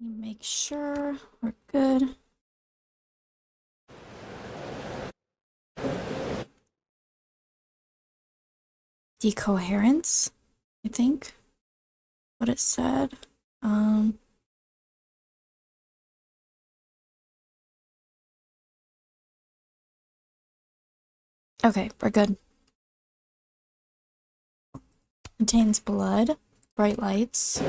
Make sure we're good. Decoherence, I think, what it said. Okay, we're good. Contains blood, bright lights.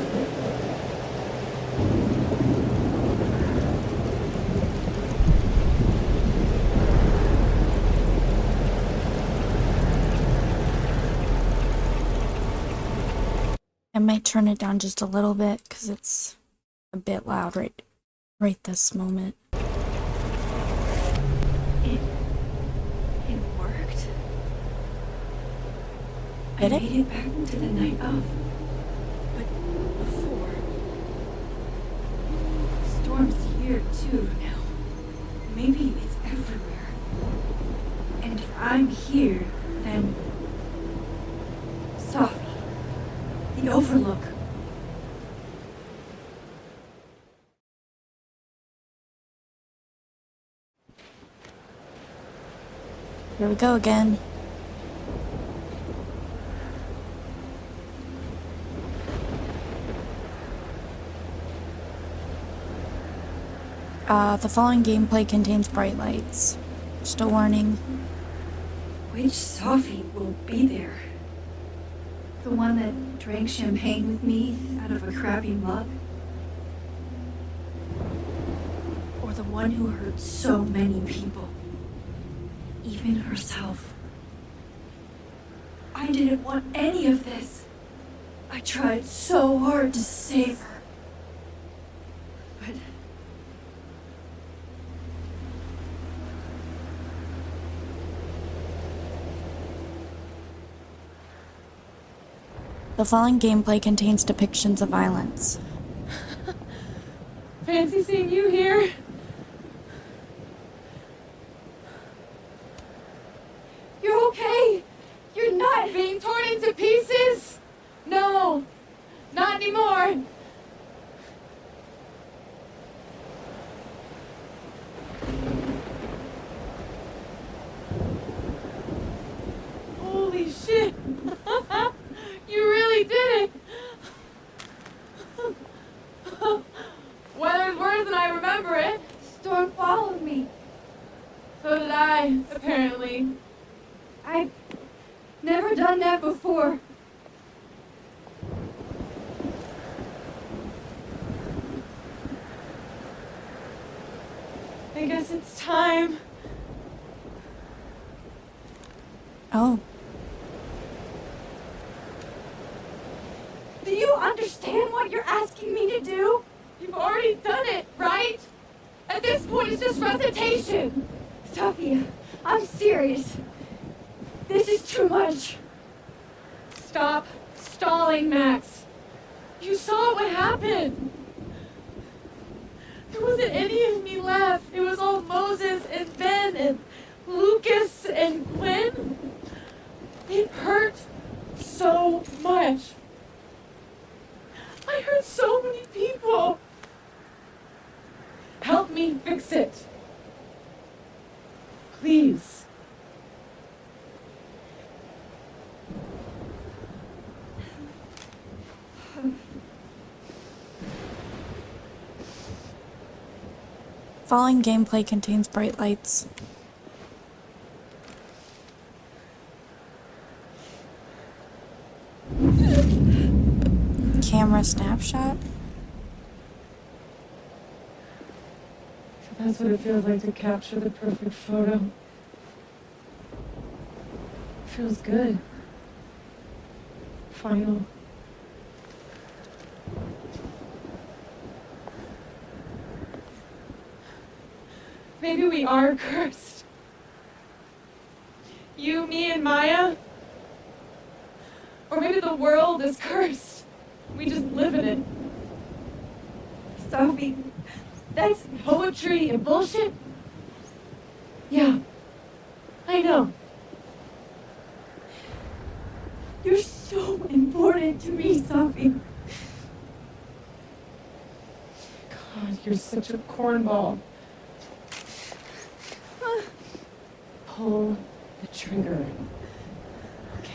I might turn it down just a little bit because it's a bit loud right this moment. It worked. Did I it? made it back into the night of. But before. Storm's here too now. Maybe it's everywhere. And if I'm here, then Safi. The Overlook. Here we go again. The following gameplay contains bright lights. Just a warning. Which Safi will be there? The one that drank champagne with me out of a crappy mug? Or the one who hurt so many people? Even herself. I didn't want any of this. I tried so hard to save her. But The following gameplay contains depictions of violence. Fancy seeing you here. you're okay. You're not. Being torn into pieces? No, not anymore. Holy shit. You really did it. Weather's worse than I remember it. Storm followed me. So did I, apparently. I've never done that before. I guess it's time. Oh, Do you understand what you're asking me to do? You've already done it, right? At this point, it's just recitation. Sophia, I'm serious. This is too much. Stop stalling, Max. You saw what happened. There wasn't any of me left. It was all Moses and Ben and Lucas and Gwen. It hurt so much. I hurt so many people. Help me fix it. Please. following gameplay contains bright lights. Camera snapshot. So that's what it feels like to capture the perfect photo. It feels good. Final. Maybe we are cursed. You, me, and Maya. Or maybe the world is cursed. We just live in it. Sophie, that's Poetry and bullshit? Yeah. I know. you're so important to me, Sophie. God, you're such a cornball. Pull the trigger. Okay.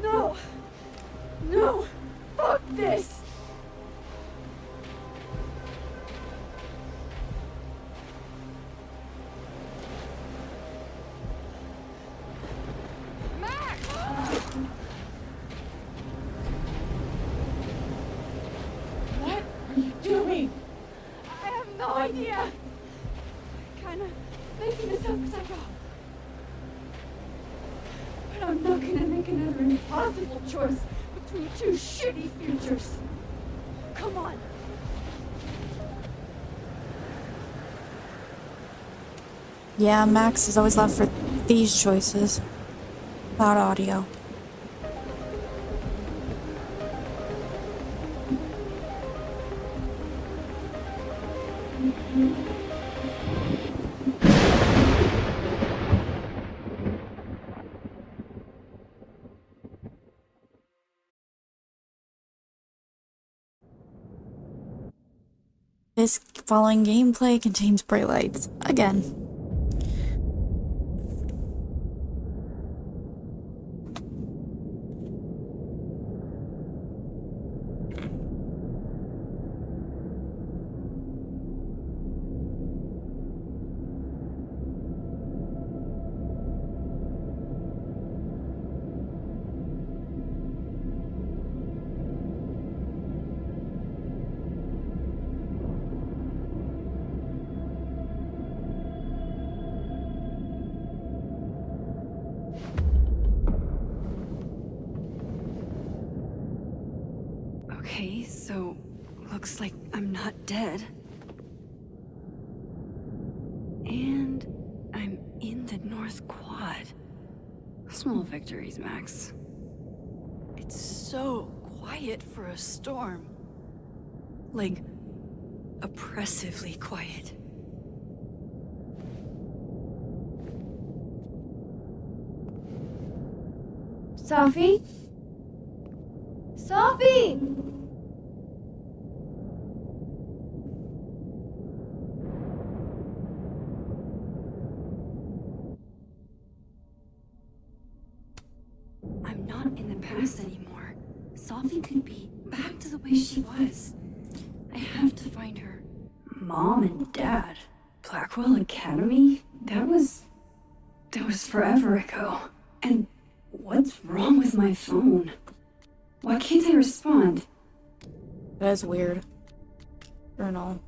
No! No! Fuck this! What are you doing? I have no idea! Kinda making this up as I go. But I'm not gonna make another impossible choice between two shitty futures. Come on. Yeah, Max is always left for these choices. Loud audio. This following gameplay contains bright lights. Again. Okay, so looks like I'm not dead. And I'm in the North Quad. Small victories, Max. It's so quiet for a storm. Like, oppressively quiet. Sophie? Sophie! I'm not in the past anymore. Sophie could be back to the way she was. I have to find her. Mom and Dad? Blackwell Academy? That was forever ago. And what's wrong with my phone? Why can't I respond? That is weird. Journal.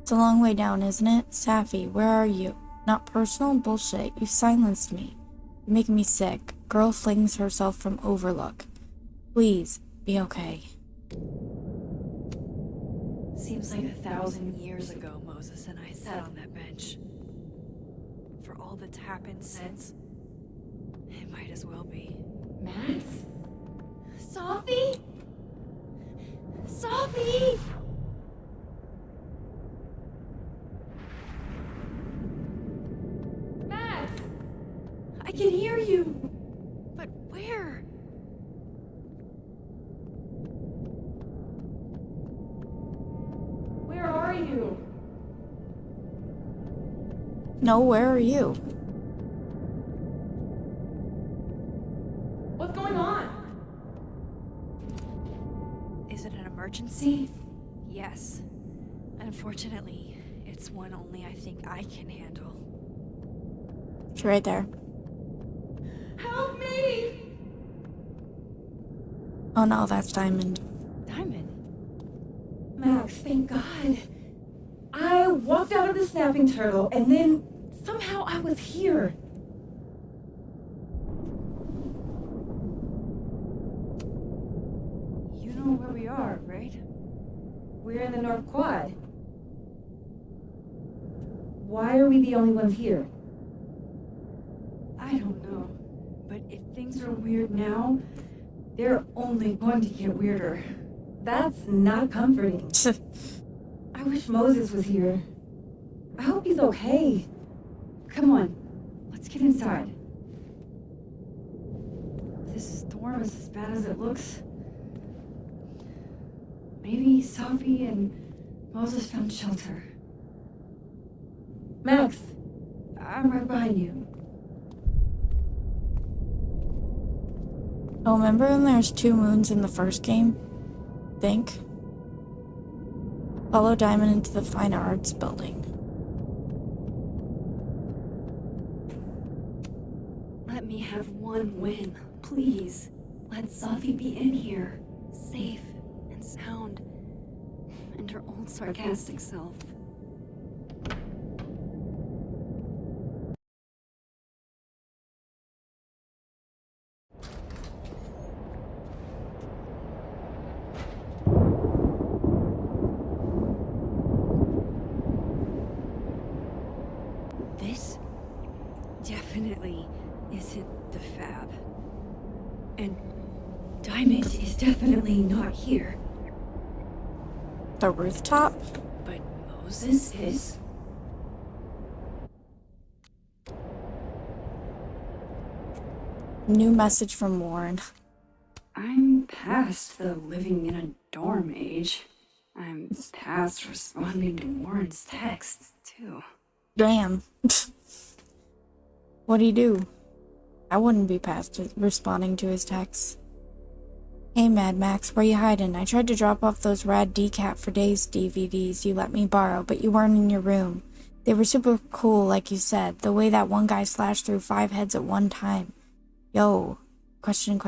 It's a long way down, isn't it? Safi, where are you? Not personal? Bullshit. You silenced me. You're making me sick. Girl flings herself from Overlook. Please, be okay. Seems like 1,000 years ago Moses and I sat on that bench. For all that's happened since, it might as well be. Max? Sophie? Sophie! Max! I can hear you! But where? Where are you? No, where are you? What's going on? Is it an emergency? Yes. Unfortunately, it's one only I think I can handle. She's right there. Help me! Oh no, that's Diamond. Diamond? Max, thank God. I walked out of the snapping turtle and then somehow I was here. You know where we are, right? We're in the North Quad. Why are we the only ones here? I don't know. But if things are weird now, they're only going to get weirder. That's not comforting. I wish Moses was here. I hope he's okay. Come on, let's get inside. If this storm is as bad as it looks, maybe Sophie and Moses found shelter. Max, I'm right behind you. Oh, remember when there's 2 moons in the first game? Think. Follow Diamond into the Fine Arts building. Let me have one win, please. Let Sophie be in here, safe and sound, and her old sarcastic self. This definitely isn't the Fab. And Diamond is definitely not here. The rooftop? But Moses is? New message from Warren. I'm past the living in a dorm age. I'm past responding to Warren's texts, too. Damn. What'd he do? I wouldn't be past responding to his texts. Hey, Mad Max, where you hiding? I tried to drop off those Rad Decap for Days DVDs you let me borrow, but you weren't in your room. They were super cool, like you said, the way that one guy slashed through 5 heads at one time. Yo. Question.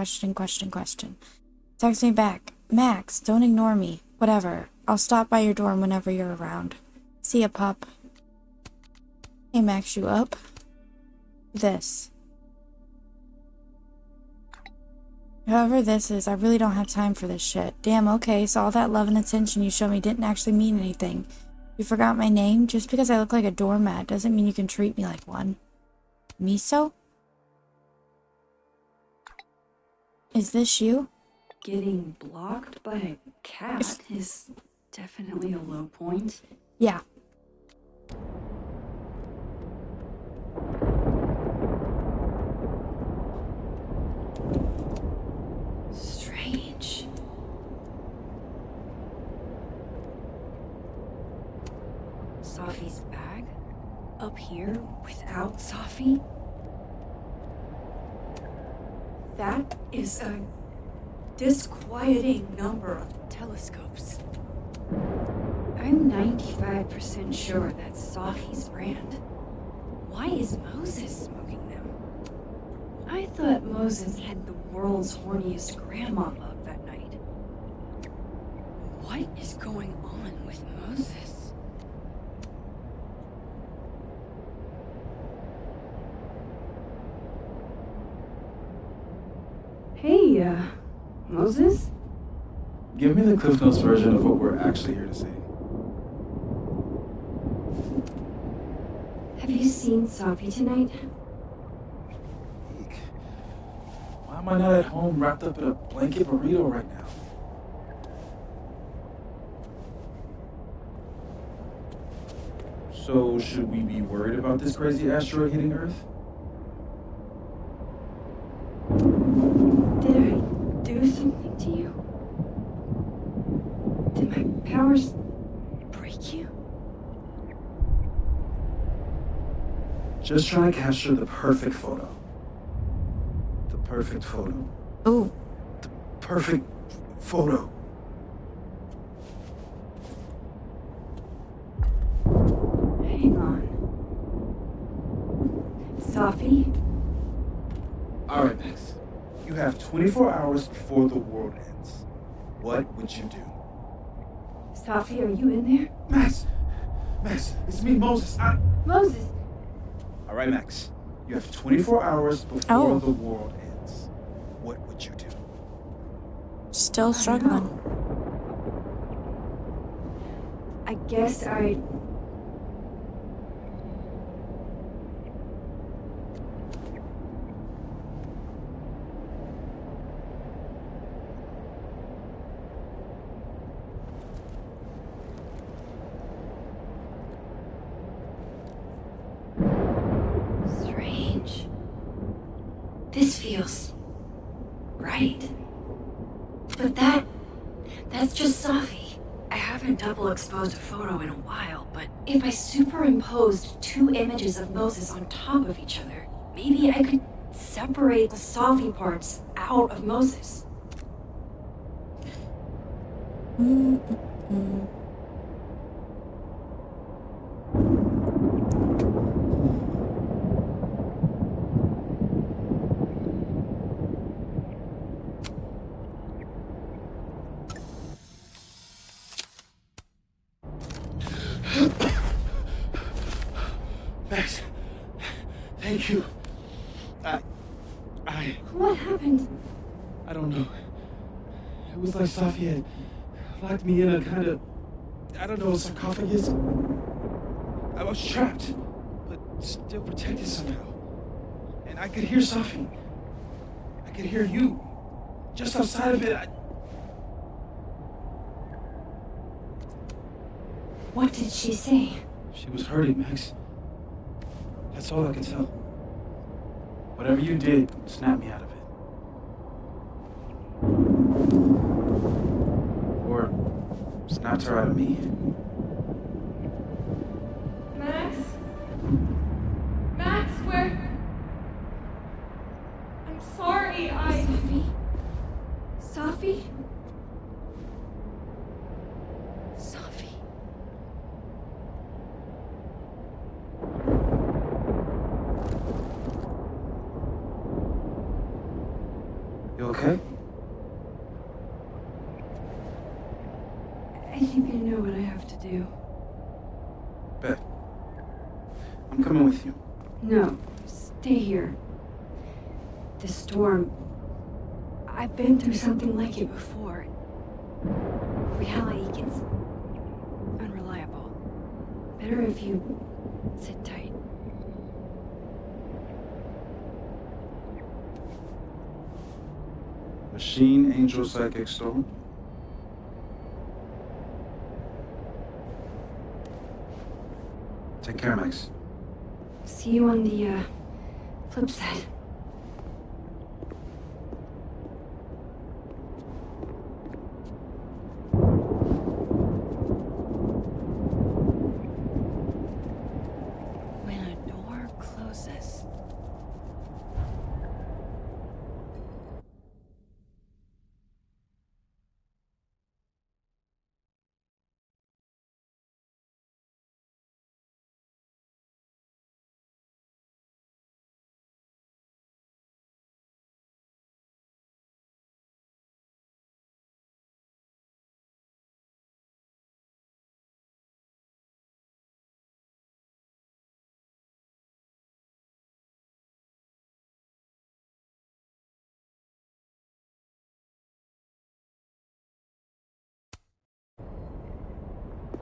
Text me back. Max, don't ignore me. Whatever. I'll stop by your dorm whenever you're around. See ya, pup. Hey, Max, you up? This. Whoever this is, I really don't have time for this shit. Damn, okay, so all that love and attention you showed me didn't actually mean anything. You forgot my name? Just because I look like a doormat doesn't mean you can treat me like one. Miso? Is this you? Getting blocked by a cat is definitely a low point. Yeah. Strange. Sophie's bag? Up here without Sophie? That is a disquieting number of telescopes. I'm 95% sure that's Sophie's brand. Why is Moses smoking them? I thought Moses had the world's horniest grandma up that night. What is going on with Moses? Hey, Moses? Give me the Cliff Notes version of what we're actually here to see. Have you seen Sophie tonight? Eek. Why am I not at home wrapped up in a blanket burrito right now? So, should we be worried about this crazy asteroid hitting Earth? Did I do something to you? Did my powers break you? Just trying to capture the perfect photo. The perfect photo. Ooh. The perfect photo. Hang on. Sophie? Alright, Max. You have 24 hours before the world ends. What would you do? Sophie, are you in there? Max! Max, it's me, Moses. Moses! Alright, Max. You have 24 hours before Oh. the world ends. What would you do? Still struggling. I guess I'd This feels right. But that's just Safi. I haven't double exposed a photo in a while, but if I superimposed two images of Moses on top of each other, maybe I could separate the Safi parts out of Moses. Mm-mm-mm. Max, thank you. What happened? I don't know. It was like Safi had locked me in a kind of, I don't know, sarcophagus. I was trapped, but still protected somehow. And I could hear Safi. I could hear you. Just outside of it, What did she say? She was hurting, Max. That's all I can tell. Whatever you did, snap me out of it. Or snapped her out of me. Max? Max, where? I'm sorry, Safi? Safi? Safi? You okay? I think I know what I have to do. Bet. I'm coming with you. No, stay here. This storm... I've been through something like it before. Reality gets unreliable. Better if you sit tight. Machine Angel Psychic Storm. Take care, Max. See you on the, flip side. When a door closes...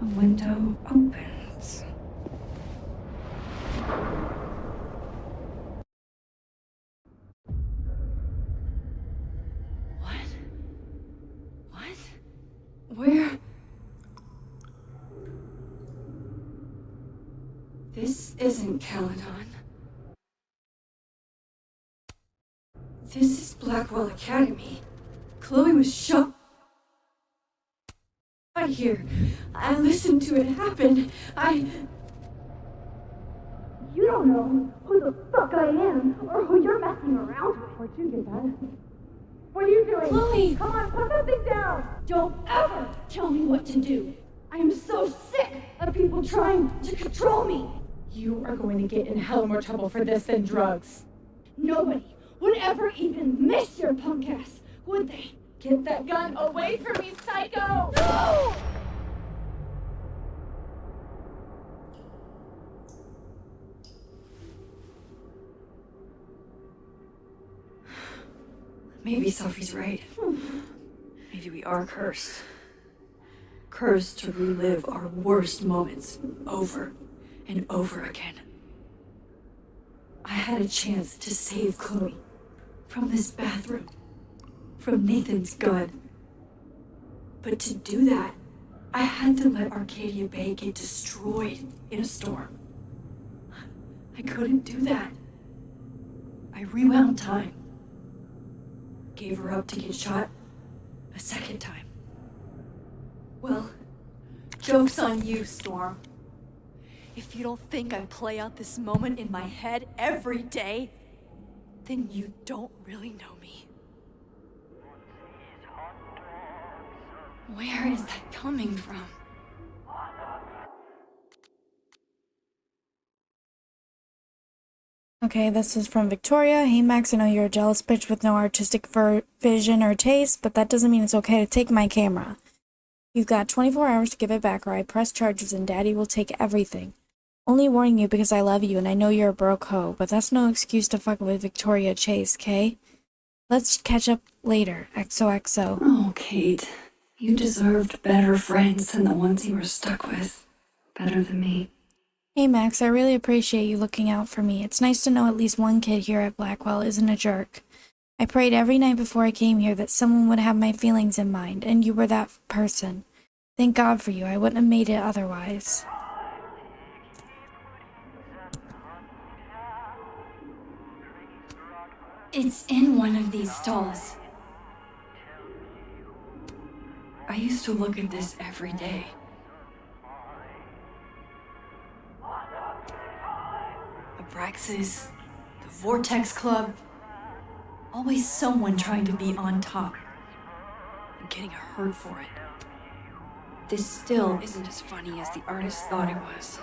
A window opens. What? What? Where? This isn't Caledon. This is Blackwell Academy. Chloe was shot right here. I listened to it happen. You don't know who the fuck I am or who you're messing around with. Where'd you get that? What are you doing? Chloe! Come on, put that thing down! Don't ever tell me what to do. I am so sick of people trying to control me. You are going to get in hell more trouble for this than drugs. Nobody would ever even miss your punk ass, would they? Get that gun away from me, psycho! No! Maybe Sophie's right. Maybe we are cursed. Cursed to relive our worst moments over and over again. I had a chance to save Chloe from this bathroom, from Nathan's gun. But to do that, I had to let Arcadia Bay get destroyed in a storm. I couldn't do that. I rewound time gave her up to get shot a second time. Well, joke's on you, Storm. If you don't think I play out this moment in my head every day, then you don't really know me. Where is that coming from? Okay, this is from Victoria. Hey Max, I know you're a jealous bitch with no artistic vision or taste, but that doesn't mean it's okay to take my camera. You've got 24 hours to give it back or I press charges and Daddy will take everything. Only warning you because I love you and I know you're a broke hoe, but that's no excuse to fuck with Victoria Chase, okay? Let's catch up later, XOXO. Oh, Kate. You deserved better friends than the ones you were stuck with. Better than me. Hey Max, I really appreciate you looking out for me. It's nice to know at least one kid here at Blackwell isn't a jerk. I prayed every night before I came here that someone would have my feelings in mind, and you were that person. Thank God for you. I wouldn't have made it otherwise. It's in one of these stalls. I used to look at this every day. Abraxas, the Vortex Club. Always someone trying to be on top and getting hurt for it. This still isn't as funny as the artist thought it was.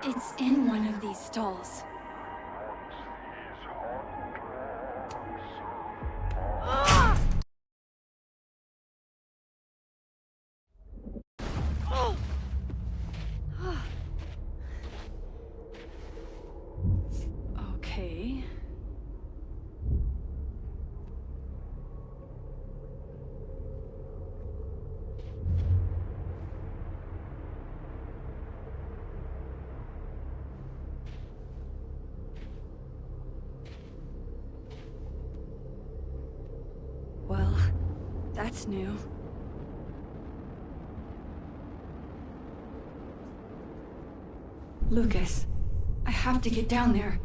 It's in one of these stalls. Okay. Well, that's new. Lucas, I have to get down there.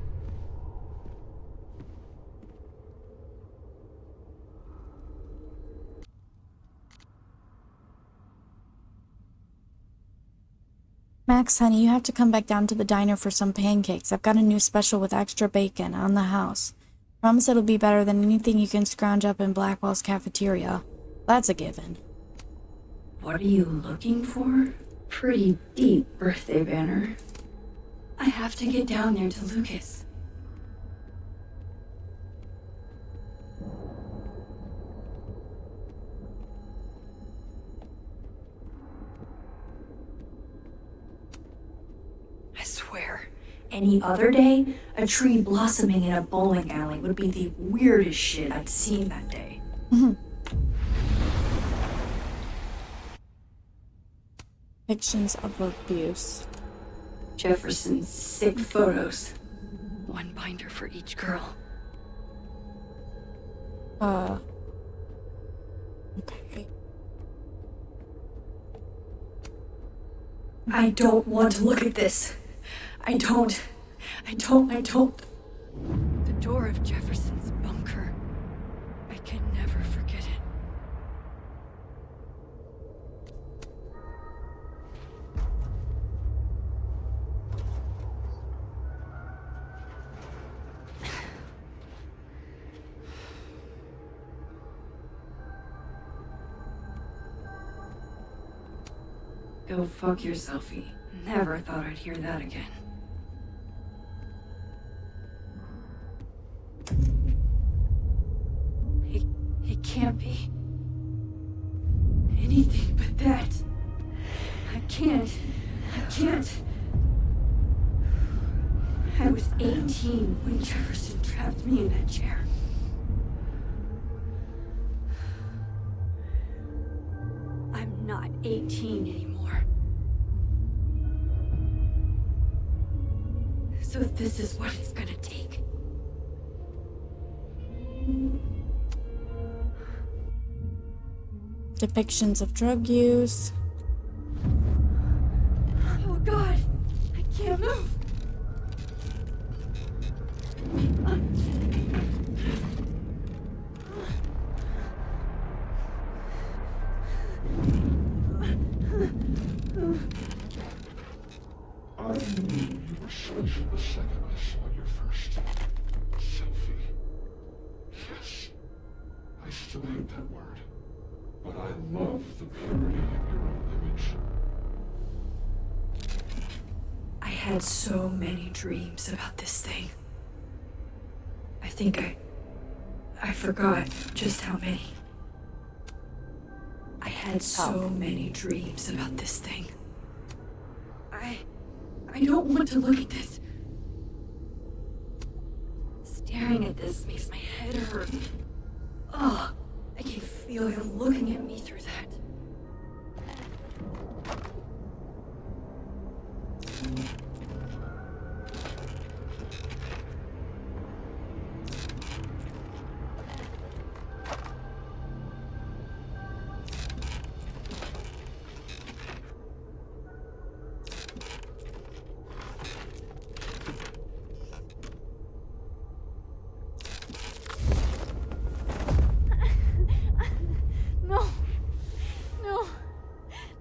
Max, honey, you have to come back down to the diner for some pancakes. I've got a new special with extra bacon on the house. Promise it'll be better than anything you can scrounge up in Blackwell's cafeteria. That's a given. What are you looking for? Pretty deep birthday banner. I have to get down there to Lucas. I swear, any other day, a tree blossoming in a bowling alley would be the weirdest shit I'd seen that day. Fictions of abuse. Jefferson's sick photos. One binder for each girl. Okay. I don't want to look at this. I don't. The door of Jefferson's bunker. I can never forget it. Go fuck yourselfie. Never thought I'd hear that again. It can't be anything but that. I can't. I was 18 when Jefferson trapped me in that chair. I'm not 18 anymore. So this is what it's gonna take. Depictions of drug use. Oh god! I can't move! I knew you were special the second I saw your first selfie. Yes, I still hate that word, but I love the purity of your own image. I had so many dreams about this thing. I think I forgot just how many. I had so many dreams about this thing. I don't want to look at this. Staring at this makes my head hurt. Ugh, I can feel him looking at me through that. No. No.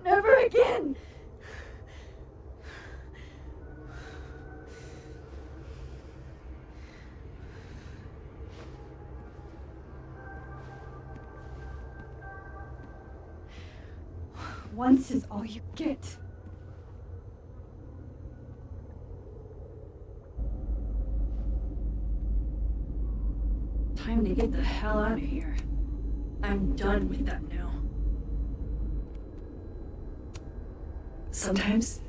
Never again. Once is all you get. Time to get the hell out of here. I'm done with that now. Sometimes,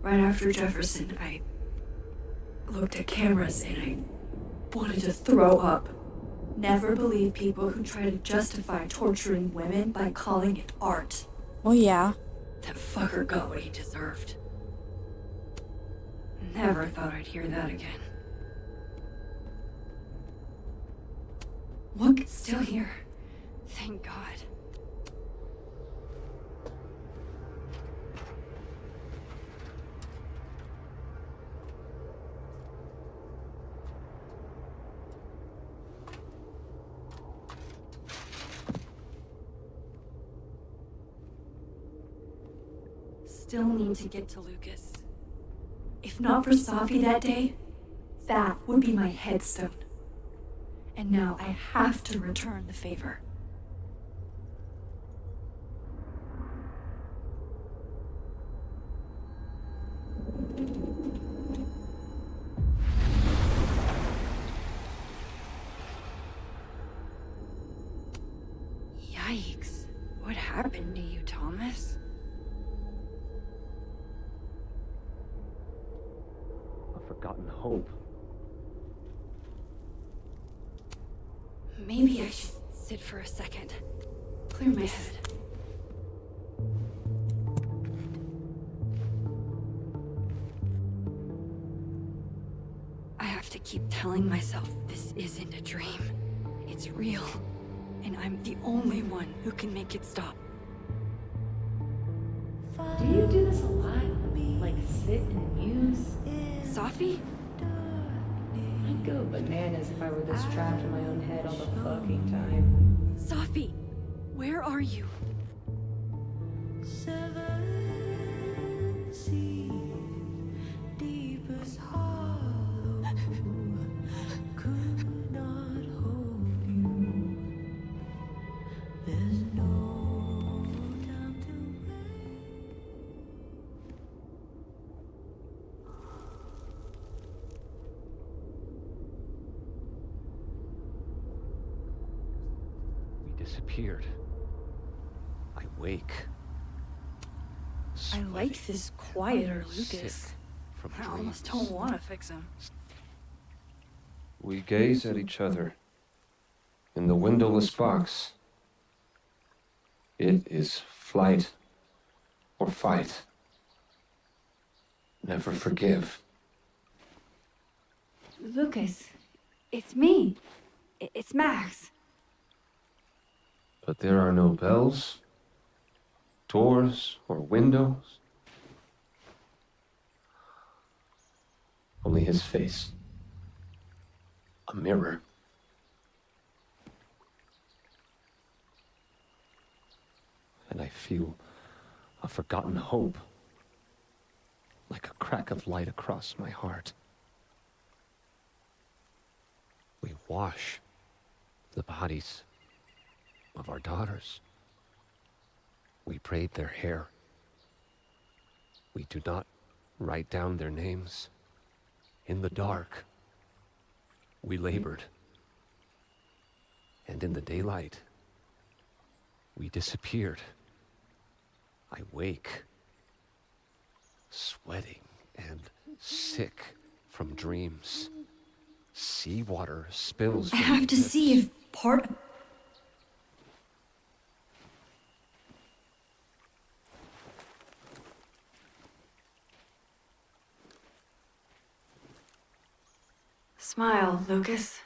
right after Jefferson, I looked at cameras and I wanted to throw up. Never believe people who try to justify torturing women by calling it art. Oh yeah. That fucker got what he deserved. Never thought I'd hear that again. Look, it's still here. Thank God. Still need to get to Lucas. If not for Safi that day, that would be my headstone. And now I have to return the favor. Yikes. What happened to you, Thomas? A forgotten hope. Maybe I should sit for a second. Clear my head. I have to keep telling myself this isn't a dream. It's real. And I'm the only one who can make it stop. Do you do this a lot? Like sit and muse? Safi? I'd go bananas if I were this trapped in my own head all the fucking time. Safi, where are you? Disappeared. I wake. I like this quieter Lucas. Sick from I almost dreams. don't want to fix him. We gaze at each other in the windowless box. It is flight or fight. Never forgive. Lucas, it's me. It's Max. But there are no bells, doors, or windows. Only his face. A mirror. And I feel a forgotten hope, like a crack of light across my heart. We wash the bodies of our daughters. We braid their hair. We do not write down their names. In the dark, we labored. And in the daylight, we disappeared. I wake, sweating and sick from dreams. Seawater spills I Oh, from have to the see pits. if part. Smile, Lucas.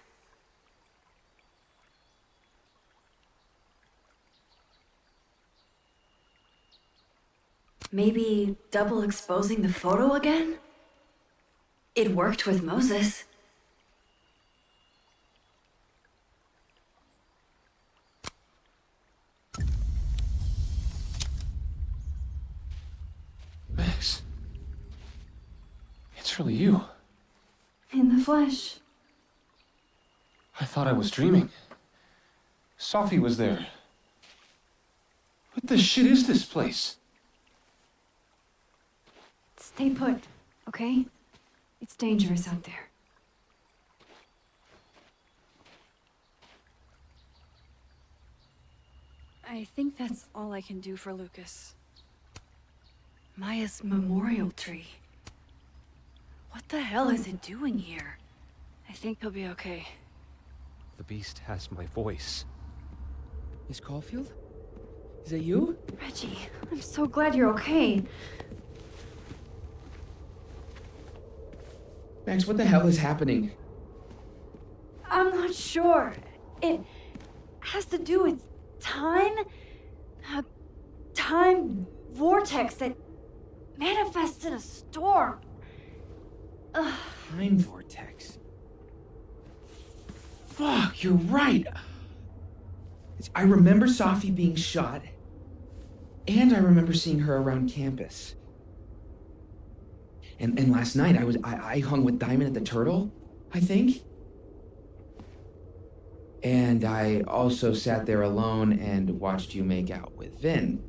Maybe double exposing the photo again? It worked with Moses. Max, it's really you. In the flesh. I thought I was dreaming. Sophie was there. What the shit is this place? Stay put, okay? It's dangerous out there. I think that's all I can do for Lucas. Maya's memorial tree. What the hell is it doing here? I think he'll be okay. The beast has my voice. Miss Caulfield? Is that you? Reggie, I'm so glad you're okay. Max, what the hell is happening? I'm not sure. It has to do with time? A time vortex that manifests in a storm. Ugh. Time vortex. Fuck, you're right. I remember Sophie being shot, and I remember seeing her around campus. And last night I hung with Diamond at the Turtle, I think. And I also sat there alone and watched you make out with Vin.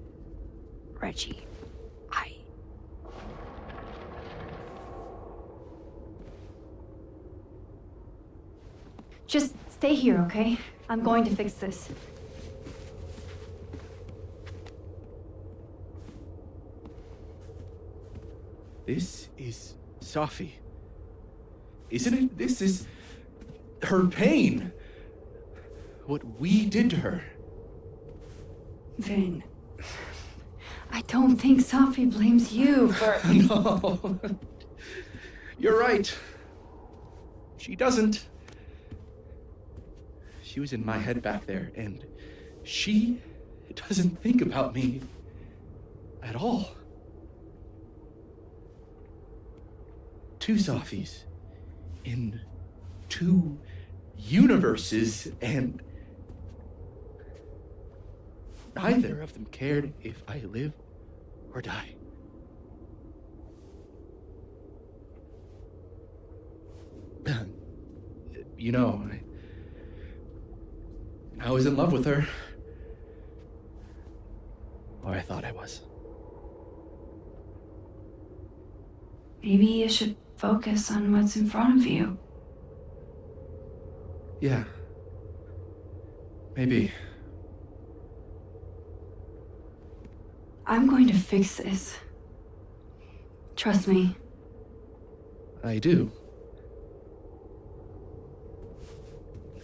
Reggie, Just stay here, okay? I'm going to fix this. This is Sophie. Isn't it? This is her pain. What we did to her. Vin, I don't think Sophie blames you for... No. You're right. She doesn't. She was in my head back there, and she doesn't think about me at all. Two Sophies in two universes, and neither of them cared if I live or die. You know, I was in love with her. Or I thought I was. Maybe you should focus on what's in front of you. Yeah. Maybe. I'm going to fix this. Trust me. I do.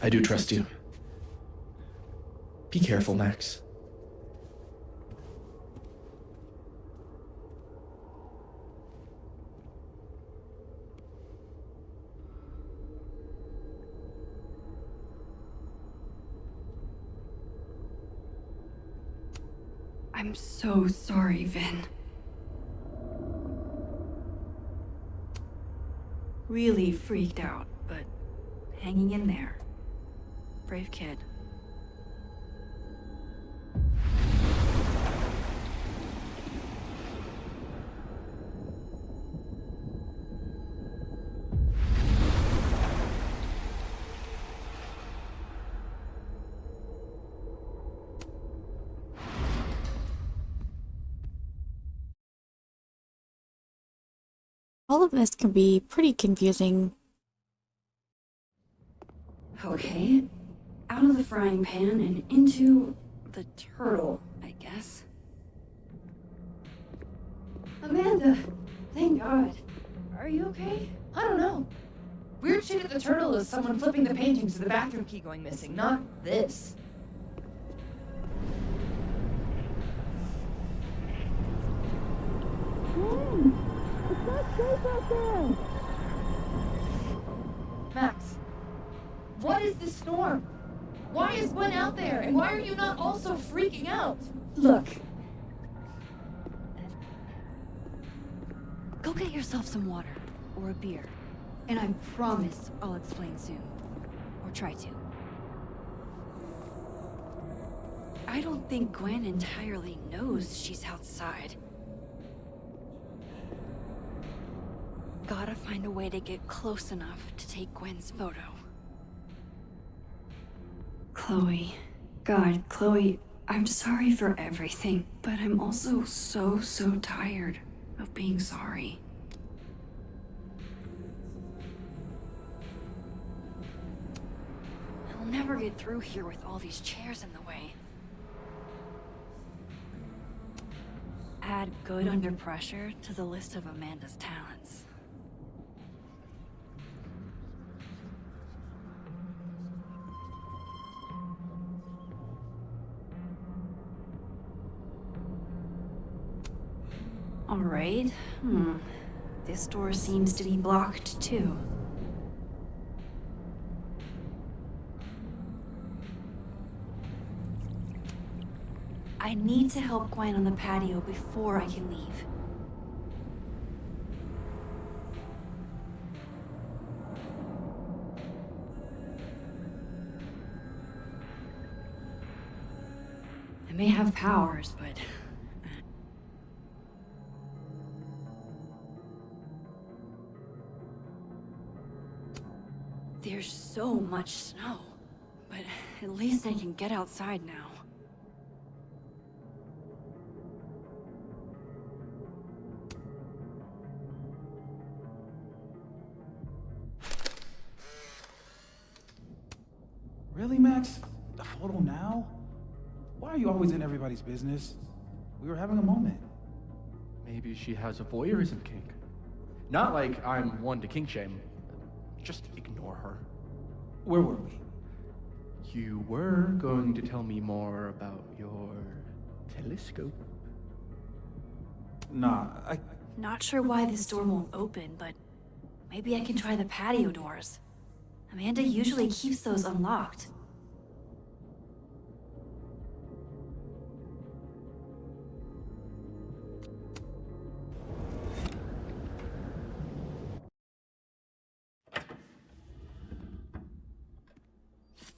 I do trust you. Be careful, Max. I'm so sorry, Vin. Really freaked out, but hanging in there. Brave kid. All of this can be pretty confusing. Okay. Out of the frying pan and into the turtle, I guess. Amanda, thank God. Are you okay? I don't know. Weird shit at the turtle is someone flipping the paintings to the bathroom key going missing, not this. Max, what is this storm? Why is Gwen out there? And why are you not also freaking out? Look. Go get yourself some water or a beer. And I promise I'll explain soon. Or try to. I don't think Gwen entirely knows she's outside. Gotta find a way to get close enough to take Gwen's photo. Chloe. God, Chloe, I'm sorry for everything, but I'm also so tired of being sorry. I'll never get through here with all these chairs in the way. Add good under pressure to the list of Amanda's talents. All right. This door seems to be blocked too. I need to help Gwen on the patio before I can leave. I may have powers, but there's so much snow, but at least I can get outside now. Really, Max? The photo now? Why are you always in everybody's business? We were having a moment. Maybe she has a voyeurism kink. Not like I'm one to kink shame. Just ignore her. Where were we? You were going to tell me more about your telescope. Nah, Not sure why this door won't open, but maybe I can try the patio doors. Amanda usually keeps those unlocked.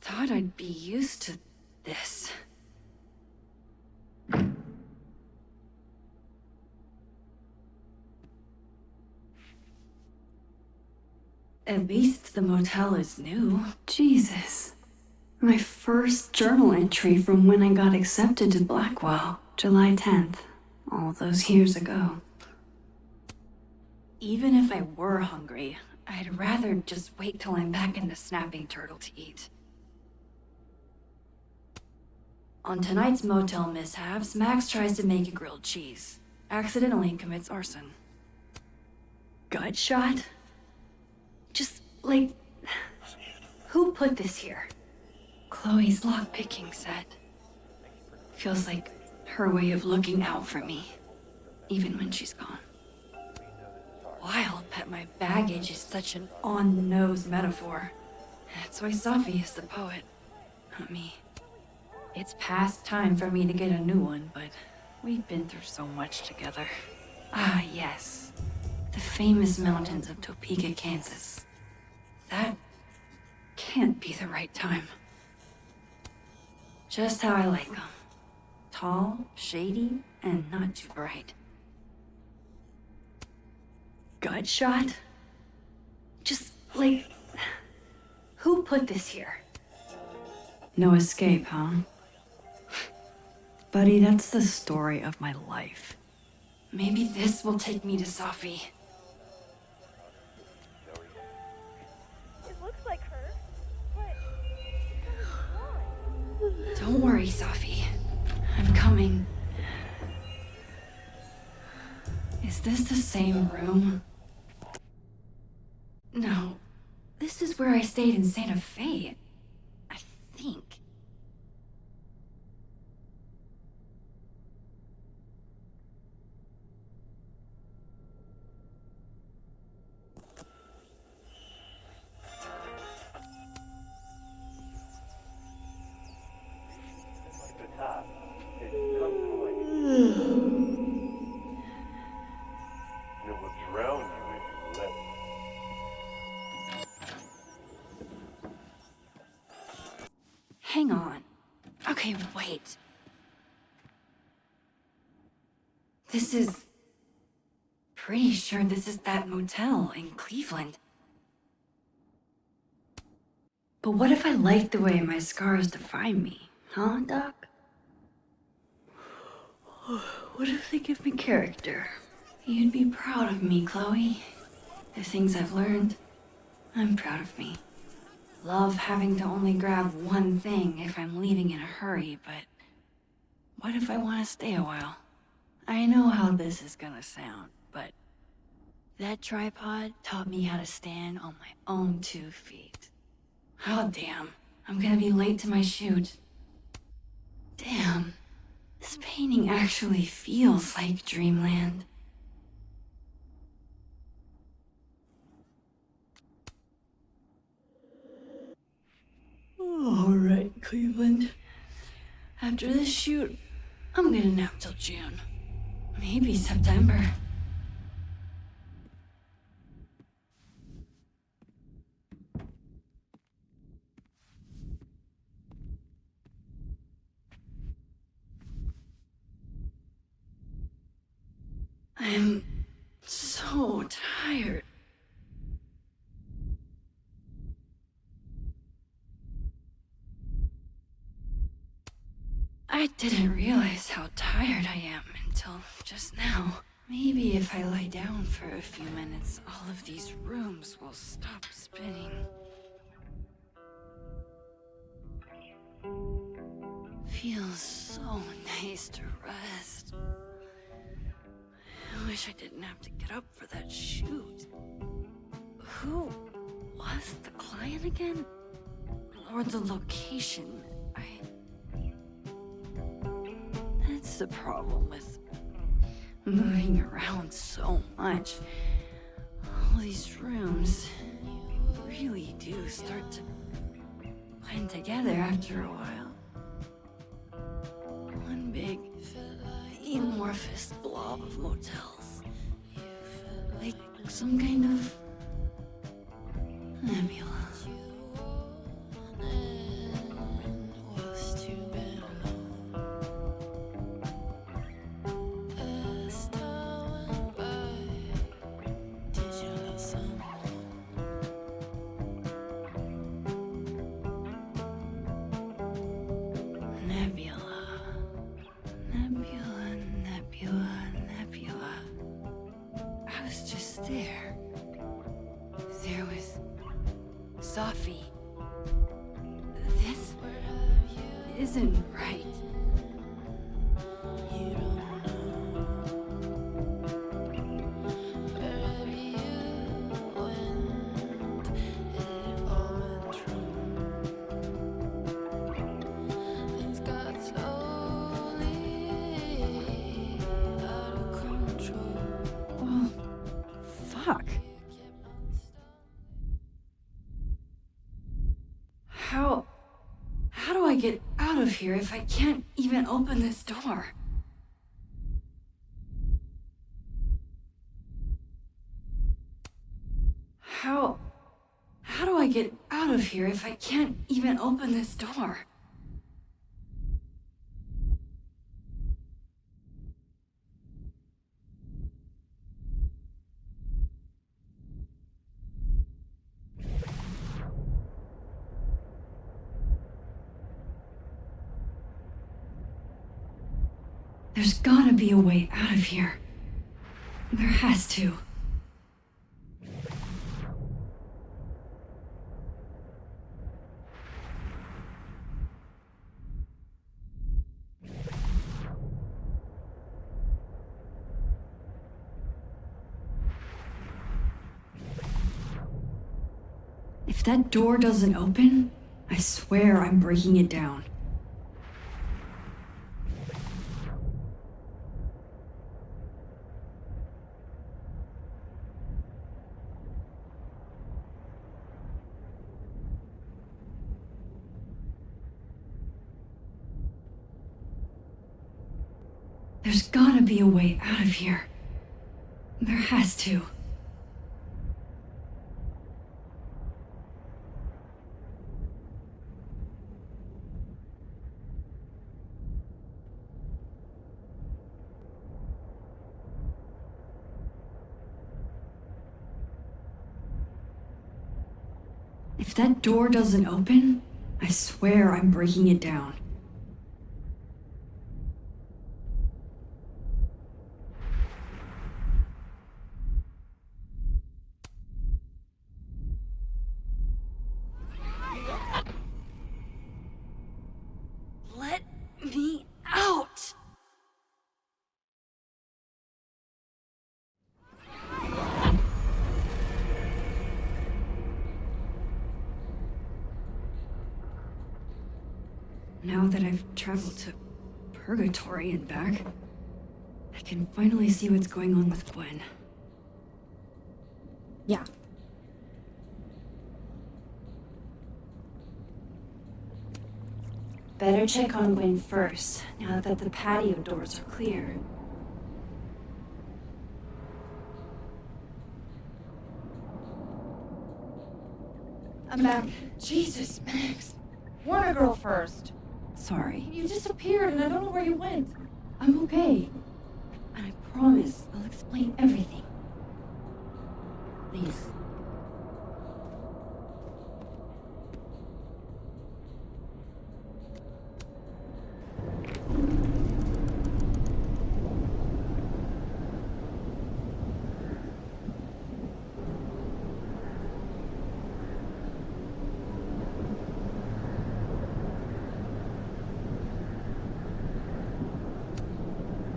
Thought I'd be used to this. At least the motel is new. Jesus. My first journal entry from when I got accepted to Blackwell, July 10th, all those years ago. Even if I were hungry, I'd rather just wait till I'm back in the snapping turtle to eat. On tonight's motel mishaps, Max tries to make a grilled cheese. Accidentally commits arson. Gut shot? Just, like, who put this here? Chloe's lockpicking set. Feels like her way of looking out for me, even when she's gone. Wild that my baggage is such an on-the-nose metaphor. That's why Safi is the poet, not me. It's past time for me to get a new one, but We've been through so much together. Ah, yes. The famous mountains of Topeka, Kansas. That can't be the right time. Just how I like them. Tall, shady, and not too bright. Gut shot? Just, like... Who put this here? No escape, huh? Buddy, that's the story of my life. Maybe this will take me to Safi. It looks like her, but Don't worry, Safi. I'm coming. Is this the same room? No. This is where I stayed in Santa Fe. I think. Hang on. Okay, wait. This is... Pretty sure this is that motel in Cleveland. But what if I like the way my scars define me? Huh, Doc? What if they give me character? You'd be proud of me, Chloe. The things I've learned. I'm proud of me. Love having to only grab one thing if I'm leaving in a hurry, but what if I want to stay a while? I know how this is gonna sound, but that tripod taught me how to stand on my own 2 feet. Oh, damn. I'm gonna be late to my shoot. Damn. This painting actually feels like dreamland. All right, Cleveland. After this shoot, I'm gonna nap till June. Maybe September. I'm so tired. I didn't realize how tired I am until just now. Maybe if I lie down for a few minutes, all of these rooms will stop spinning. Feels so nice to rest. I wish I didn't have to get up for that shoot. Who was the client again? Or the location? That's the problem with moving around so much. All these rooms really do start to blend together after a while. One big amorphous blob of motels. Like some kind of nebula. There was Safi. This isn't right. Oh, fuck. How do I get out of here if I can't even open this door? How do I get out of here if I can't even open this door? There's gotta be a way out of here. There has to. If that door doesn't open, I swear I'm breaking it down. There's gotta be a way out of here. There has to. If that door doesn't open, I swear I'm breaking it down. Let me out! Now that I've traveled to Purgatory and back, I can finally see what's going on with Gwen. Yeah. Better check on Gwen first, now that the patio doors are clear. I'm back. Jesus, Max. Warn a girl first. Sorry. You disappeared and I don't know where you went. I'm okay. And I promise I'll explain everything. Please.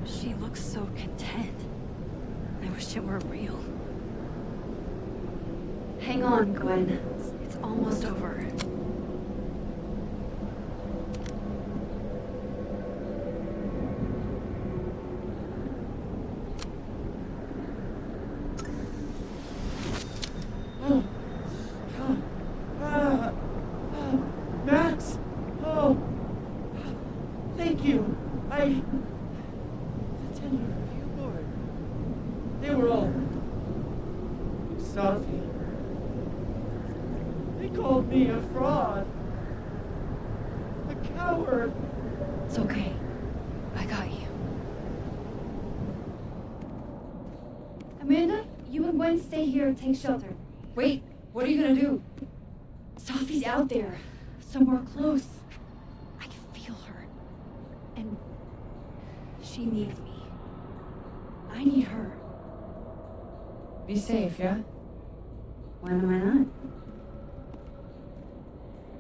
She looks so content. I wish it were real. Hang on, Gwen. It's almost over. Max! Oh! Thank you. The 10-year reward. They were all Safi. They called me a fraud. A coward. It's okay. I got you. Amanda, you and Gwen stay here and take shelter. Wait, what are you gonna do? Sophie's out there. Somewhere close. I can feel her. And she needs me. I need her. Be safe, yeah? Why am I not?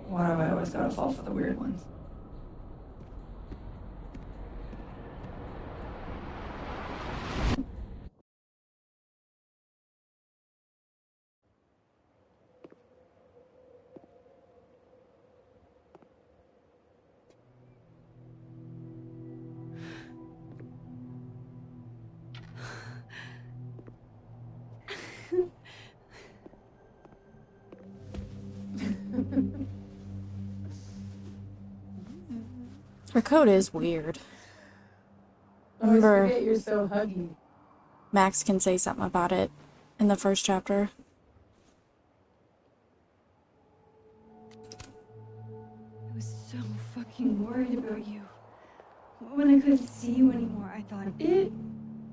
Why do I always gotta fall for the weird ones? Her code is weird. Always Remember, forget you're so huggy. Max can say something about it in the first chapter. couldn't see you anymore, I thought It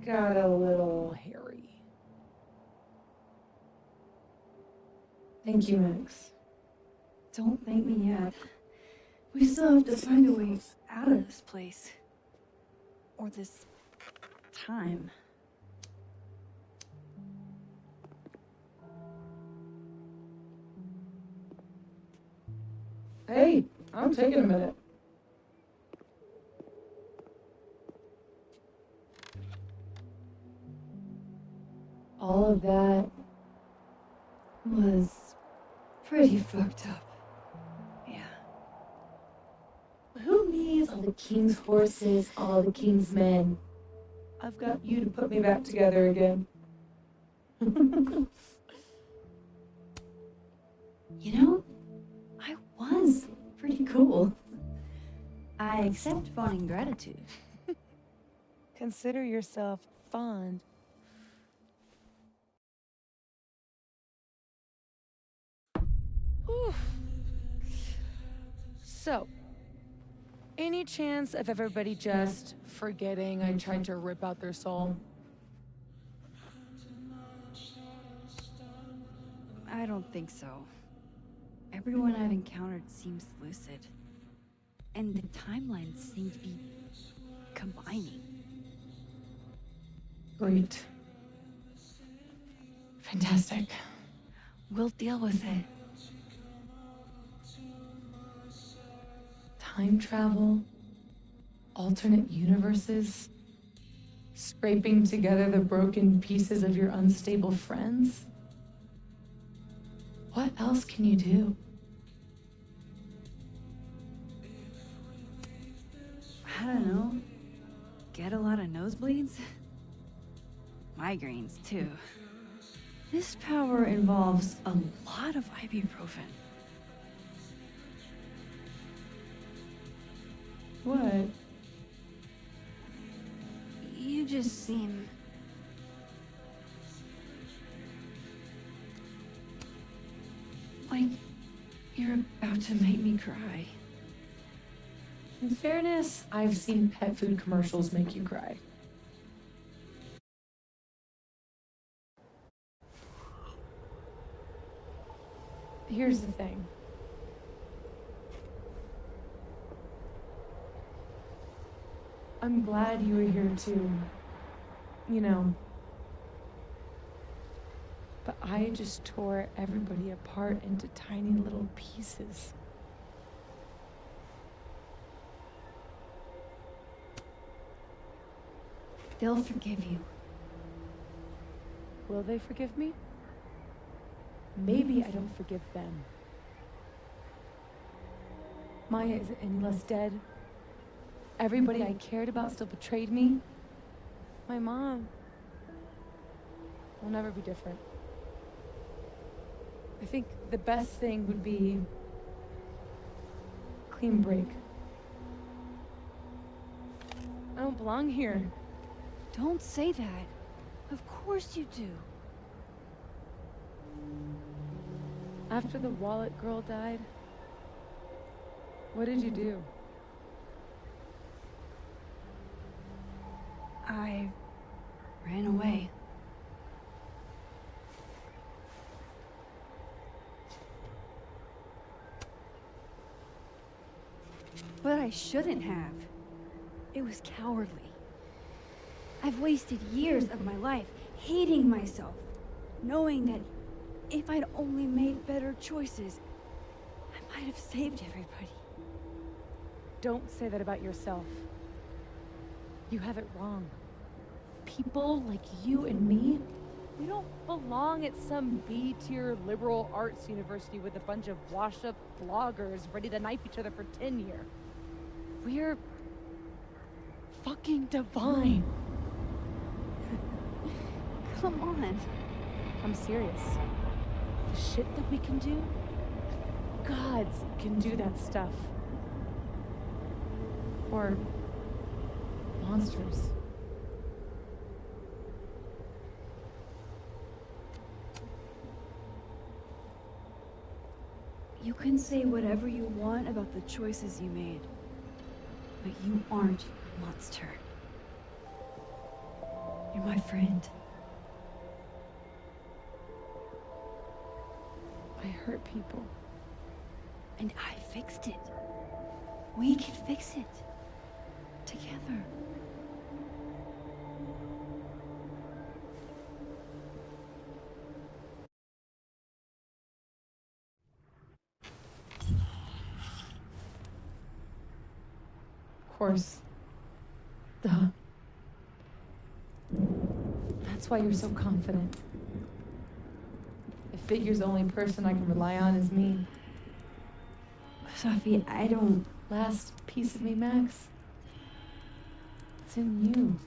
got a little hairy. Thank you, Max. Don't thank me yet. We still have to find a way out of this place. Or this time. Hey, I'm taking a minute. All of that Was pretty fucked up. Yeah. Who needs all the king's horses, all the king's men? I've got you to put me back together again. You know, I was pretty cool. I accept fawning gratitude. Consider yourself fond. Oof. So, any chance of everybody just forgetting I tried to rip out their soul? I don't think so. Everyone I've encountered seems lucid. And the timelines seem to be combining. Great. Fantastic. We'll deal with it. Time travel, alternate universes, scraping together the broken pieces of your unstable friends. What else can you do? I don't know. Get a lot of nosebleeds? Migraines, too. This power involves a lot of ibuprofen. What? You just seem... like you're about to make me cry. In fairness, I've seen pet food commercials make you cry. Here's the thing. I'm glad you were here too. You know. But I just tore everybody apart into tiny little pieces. They'll forgive you. Will they forgive me? Maybe I don't forgive them. Maya isn't any less dead. Everybody I cared about still betrayed me. My mom will never be different. I think the best thing would be a clean break. I don't belong here. Don't say that. Of course you do. After the wallet girl died, what did you do? I ran away. But I shouldn't have. It was cowardly. I've wasted years of my life hating myself, knowing that if I'd only made better choices, I might have saved everybody. Don't say that about yourself. You have it wrong. People like you and me, we don't belong at some B-tier liberal arts university with a bunch of washed-up bloggers ready to knife each other for tenure. We're fucking divine. Come on. I'm serious. The shit that we can do, gods can do that stuff. Or monsters. You can say whatever you want about the choices you made, but you aren't monster. You're my friend. I hurt people. And I fixed it. We can fix it. Together. Of course. Duh. That's why you're so confident. It figures the only person I can rely on is me. Sophie, I don't... Last piece of me, Max. It's in you.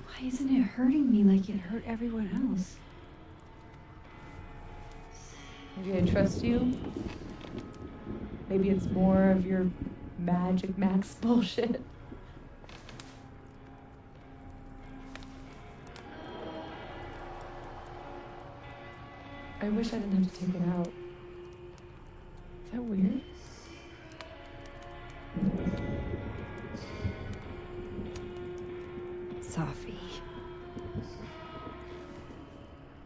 Why isn't it hurting me like it hurt everyone else? Maybe I trust you. Maybe it's more of your Magic Max bullshit. I wish I didn't have to take it out. Is that weird? Sophie.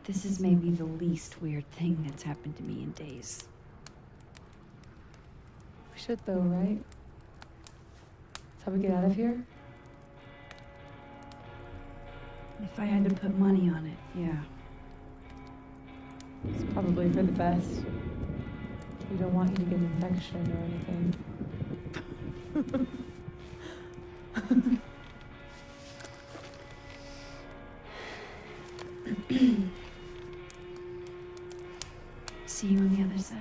This is maybe the least weird thing that's happened to me in days. We should though, right? That's how we get out of here? If I had to put money on it, yeah. It's probably for the best. We don't want you to get an infection or anything. See you on the other side.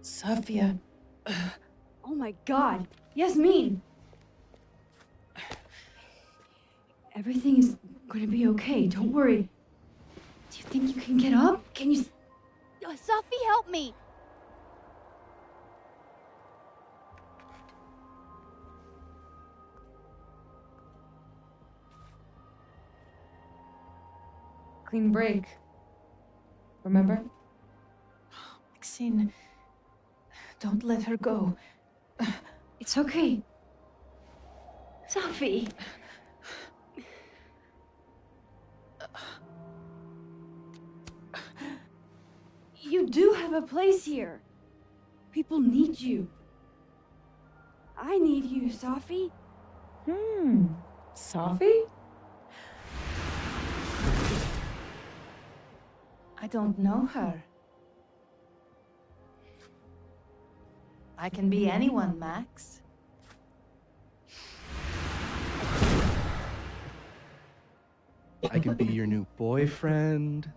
Sophia. Oh my god! Yasmin! Everything is gonna be okay, don't worry. Do you think you can get up? Can you... Sophie, help me! Clean break. Remember? Maxine, don't let her go. It's okay. Sophie! You do have a place here. People need you. I need you, Sophie. Sophie? I don't know her. I can be anyone, Max. I can be your new boyfriend.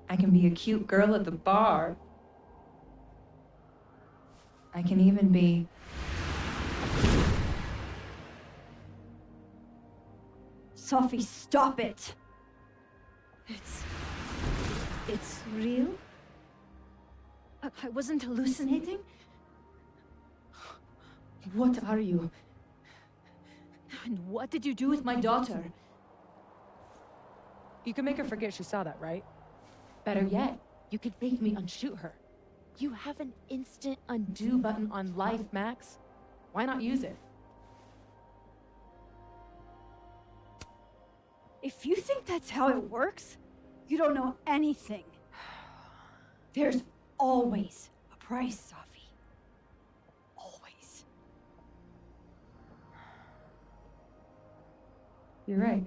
I can be a cute girl at the bar. I can even be... Sophie, stop it! It's real? I wasn't hallucinating? What are you? And what did you do with my daughter? You can make her forget she saw that, right? Better yet, you could make me unshoot her. You have an instant undo button on life, Max. Why not use it? If you think that's how it works, you don't know anything. There's always a price, Sophie. Always. You're right.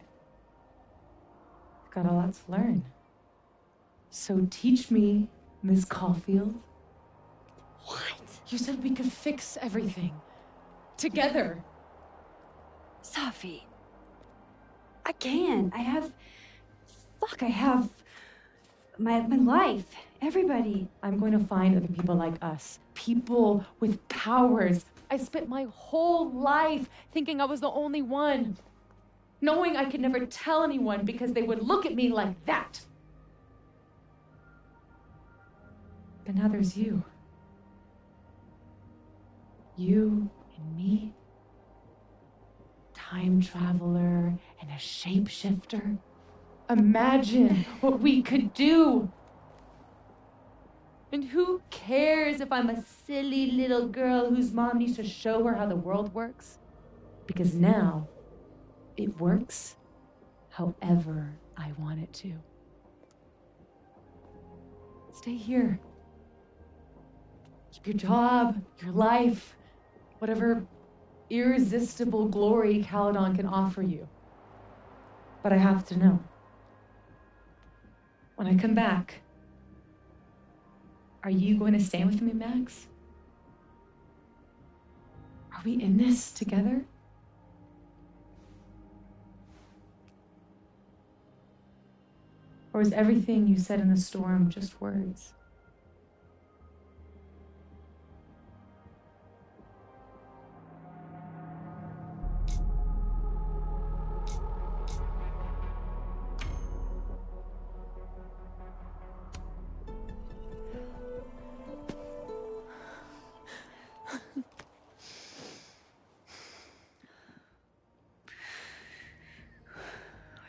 I've got a lot to learn. So teach me, Miss Caulfield. What? You said we could fix everything. Together. Safi. I can. I have my life. Everybody. I'm going to find other people like us. People with powers. I spent my whole life thinking I was the only one. Knowing I could never tell anyone because they would look at me like that. But now there's you. You and me. Time traveler and a shapeshifter. Imagine what we could do. And who cares if I'm a silly little girl whose mom needs to show her how the world works? Because now, it works however I want it to. Stay here. Keep your job, your life, whatever irresistible glory Caledon can offer you. But I have to know. When I come back, are you going to stay with me, Max? Are we in this together? Or is everything you said in the storm just words?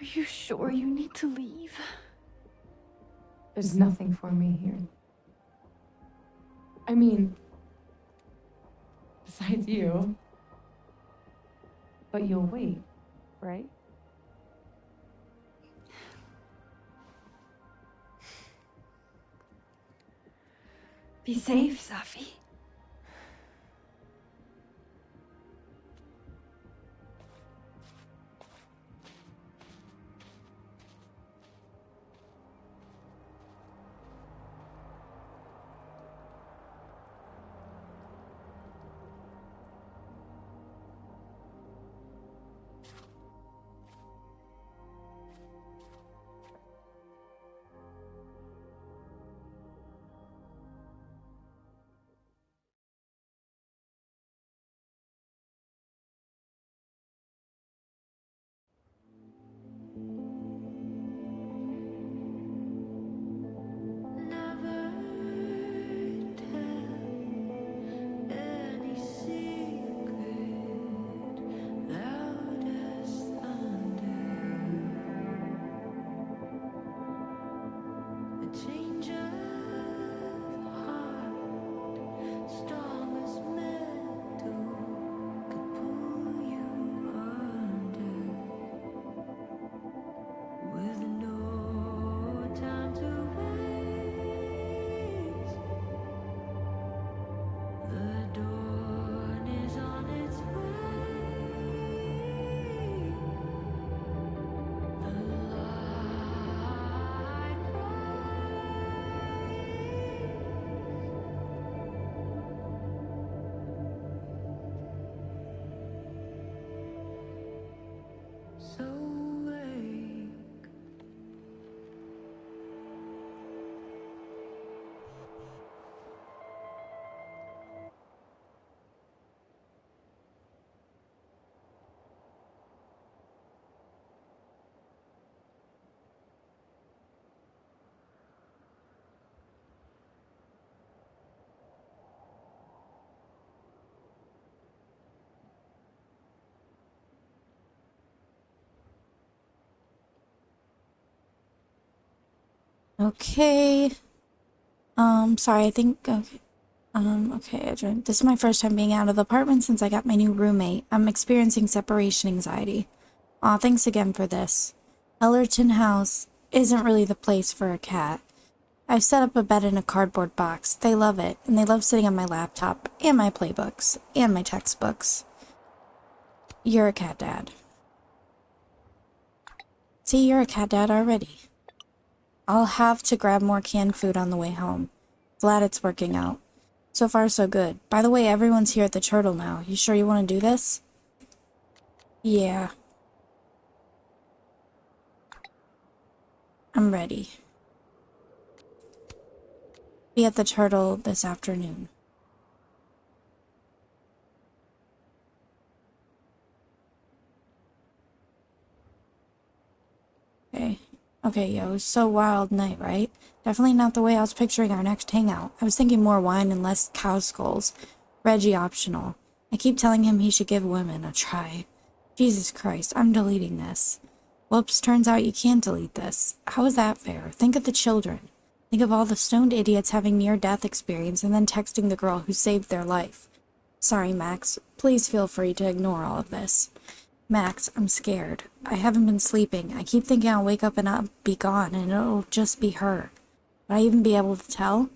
Are you sure you need to leave? There's nothing for me here. I mean, besides you. But you'll wait, right? Be safe, Safi. Okay. Sorry, I think, okay. Okay, I joined. This is my first time being out of the apartment since I got my new roommate. I'm experiencing separation anxiety. Aw, thanks again for this. Ellerton House isn't really the place for a cat. I've set up a bed in a cardboard box. They love it, and they love sitting on my laptop, and my playbooks, and my textbooks. You're a cat dad. See, you're a cat dad already. I'll have to grab more canned food on the way home. Glad it's working out. So far, so good. By the way, everyone's here at the Turtle now. You sure you want to do this? Yeah. I'm ready. Be at the Turtle this afternoon. Okay. Okay, yo, it was so wild night, right? Definitely not the way I was picturing our next hangout. I was thinking more wine and less cow skulls. Reggie optional. I keep telling him he should give women a try. Jesus Christ, I'm deleting this. Whoops, turns out you can't delete this. How is that fair? Think of the children. Think of all the stoned idiots having near-death experience and then texting the girl who saved their life. Sorry, Max. Please feel free to ignore all of this. Max, I'm scared. I haven't been sleeping. I keep thinking I'll wake up and I'll be gone and it'll just be her. Would I even be able to tell?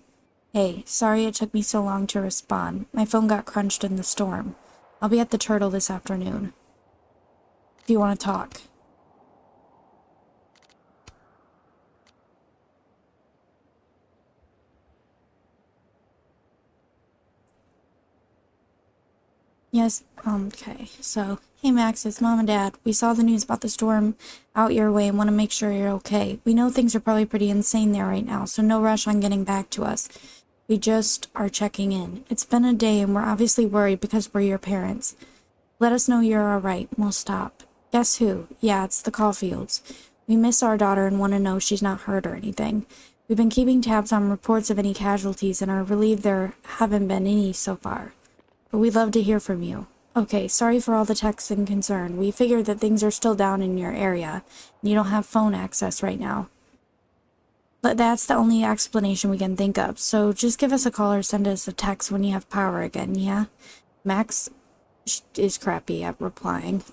Hey, sorry it took me so long to respond. My phone got crunched in the storm. I'll be at the Turtle this afternoon. If you want to talk. Yes, okay. So, hey Max, it's Mom and Dad. We saw the news about the storm out your way and want to make sure you're okay. We know things are probably pretty insane there right now, so no rush on getting back to us. We just are checking in. It's been a day and we're obviously worried because we're your parents. Let us know you're alright and we'll stop. Guess who? Yeah, it's the Caulfields. We miss our daughter and want to know she's not hurt or anything. We've been keeping tabs on reports of any casualties and are relieved there haven't been any so far. But we'd love to hear from you. Okay, sorry for all the texts and concern. We figured that things are still down in your area, and you don't have phone access right now. But that's the only explanation we can think of, so just give us a call or send us a text when you have power again, yeah? Max is crappy at replying.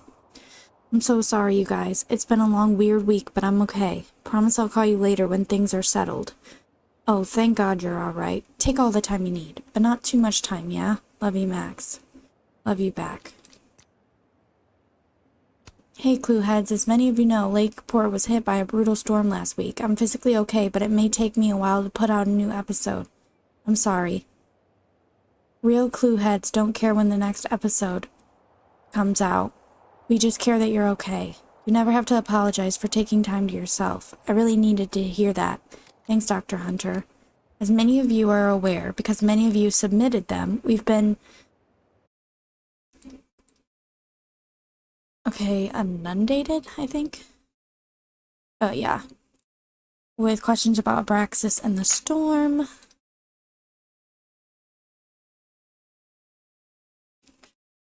I'm so sorry, you guys. It's been a long, weird week, but I'm okay. Promise I'll call you later when things are settled. Oh, thank God you're alright. Take all the time you need, but not too much time, yeah? Love you, Max. Love you back. Hey, Clueheads. As many of you know, Lakeport was hit by a brutal storm last week. I'm physically okay, but it may take me a while to put out a new episode. I'm sorry. Real Clueheads don't care when the next episode comes out. We just care that you're okay. You never have to apologize for taking time to yourself. I really needed to hear that. Thanks, Dr. Hunter. As many of you are aware, because many of you submitted them, we've been... inundated, I think? Oh, yeah. With questions about Abraxas and the storm.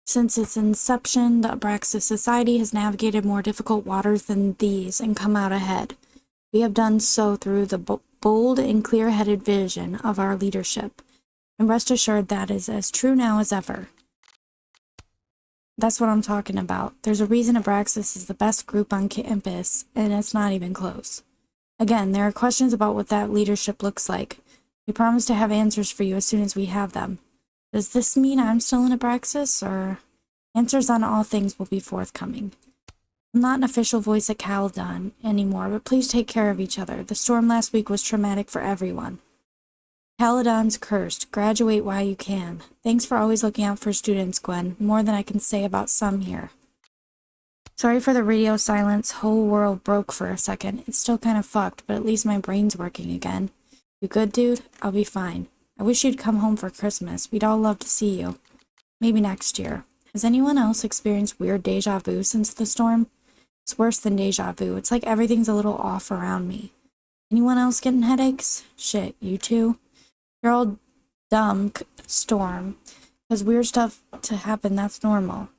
Since its inception, the Abraxas Society has navigated more difficult waters than these and come out ahead. We have done so through the bold and clear-headed vision of our leadership, and rest assured that is as true now as ever. That's what I'm talking about. There's a reason Abraxas is the best group on campus, and it's not even close. Again, there are questions about what that leadership looks like. We promise to have answers for you as soon as we have them. Does this mean I'm still in Abraxas, or answers on all things will be forthcoming? I'm not an official voice at Caledon anymore, but please take care of each other. The storm last week was traumatic for everyone. Caledon's cursed. Graduate while you can. Thanks for always looking out for students, Gwen. More than I can say about some here. Sorry for the radio silence. Whole world broke for a second. It's still kind of fucked, but at least my brain's working again. You good, dude? I'll be fine. I wish you'd come home for Christmas. We'd all love to see you. Maybe next year. Has anyone else experienced weird deja vu since the storm? It's worse than deja vu. It's like everything's a little off around me. Anyone else getting headaches? Shit, you too? You're all dumb, Storm. Because weird stuff to happen, that's normal.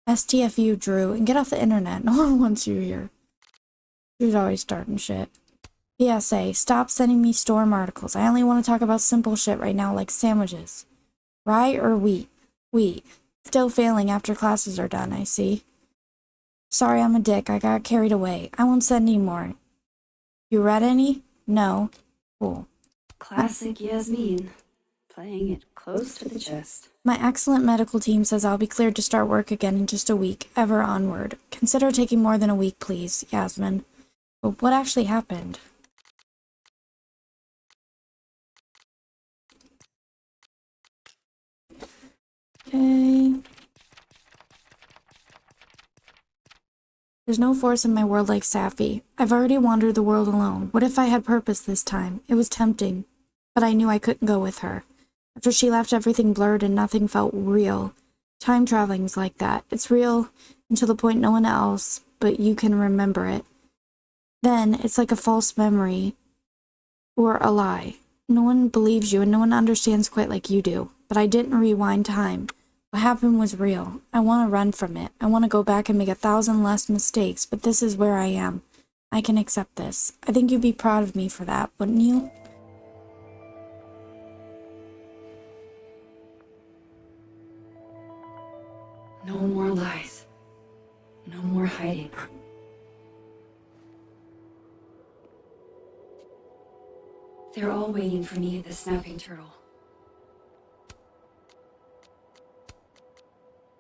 STFU, Drew, and get off the internet. No one wants you here. Drew's always starting shit. PSA, stop sending me storm articles. I only want to talk about simple shit right now, like sandwiches. Rye or wheat? Wheat. Still failing after classes are done, I see. Sorry, I'm a dick. I got carried away. I won't send any more. You read any? No. Cool. Classic Yasmin. Playing it close to the chest. My excellent medical team says I'll be cleared to start work again in just a week, ever onward. Consider taking more than a week, please, Yasmin. But what actually happened? Okay. There's no force in my world like Safi. I've already wandered the world alone. What if I had purpose this time? It was tempting, but I knew I couldn't go with her. After she left, everything blurred and nothing felt real. Time traveling's like that. It's real until the point no one else but you can remember it. Then it's like a false memory or a lie. No one believes you and no one understands quite like you do. But I didn't rewind time. What happened was real. I want to run from it. I want to go back and make 1,000 less mistakes, but this is where I am. I can accept this. I think you'd be proud of me for that, wouldn't you? No more lies. No more hiding. They're all waiting for me at the Snapping Turtle.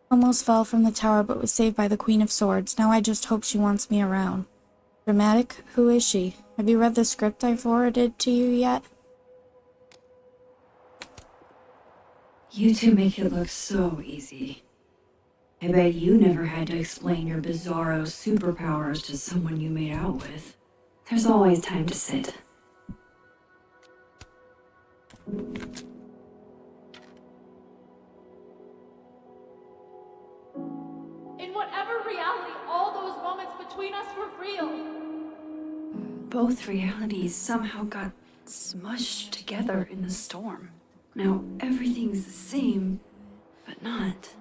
Almost fell from the tower but was saved by the Queen of Swords. Now I just hope she wants me around. Dramatic? Who is she? Have you read the script I forwarded to you yet? You two make it look so easy. I bet you never had to explain your bizarro superpowers to someone you made out with. There's always time to sit. In whatever reality, all those moments between us were real. Both realities somehow got smushed together in the storm. Now everything's the same, but not.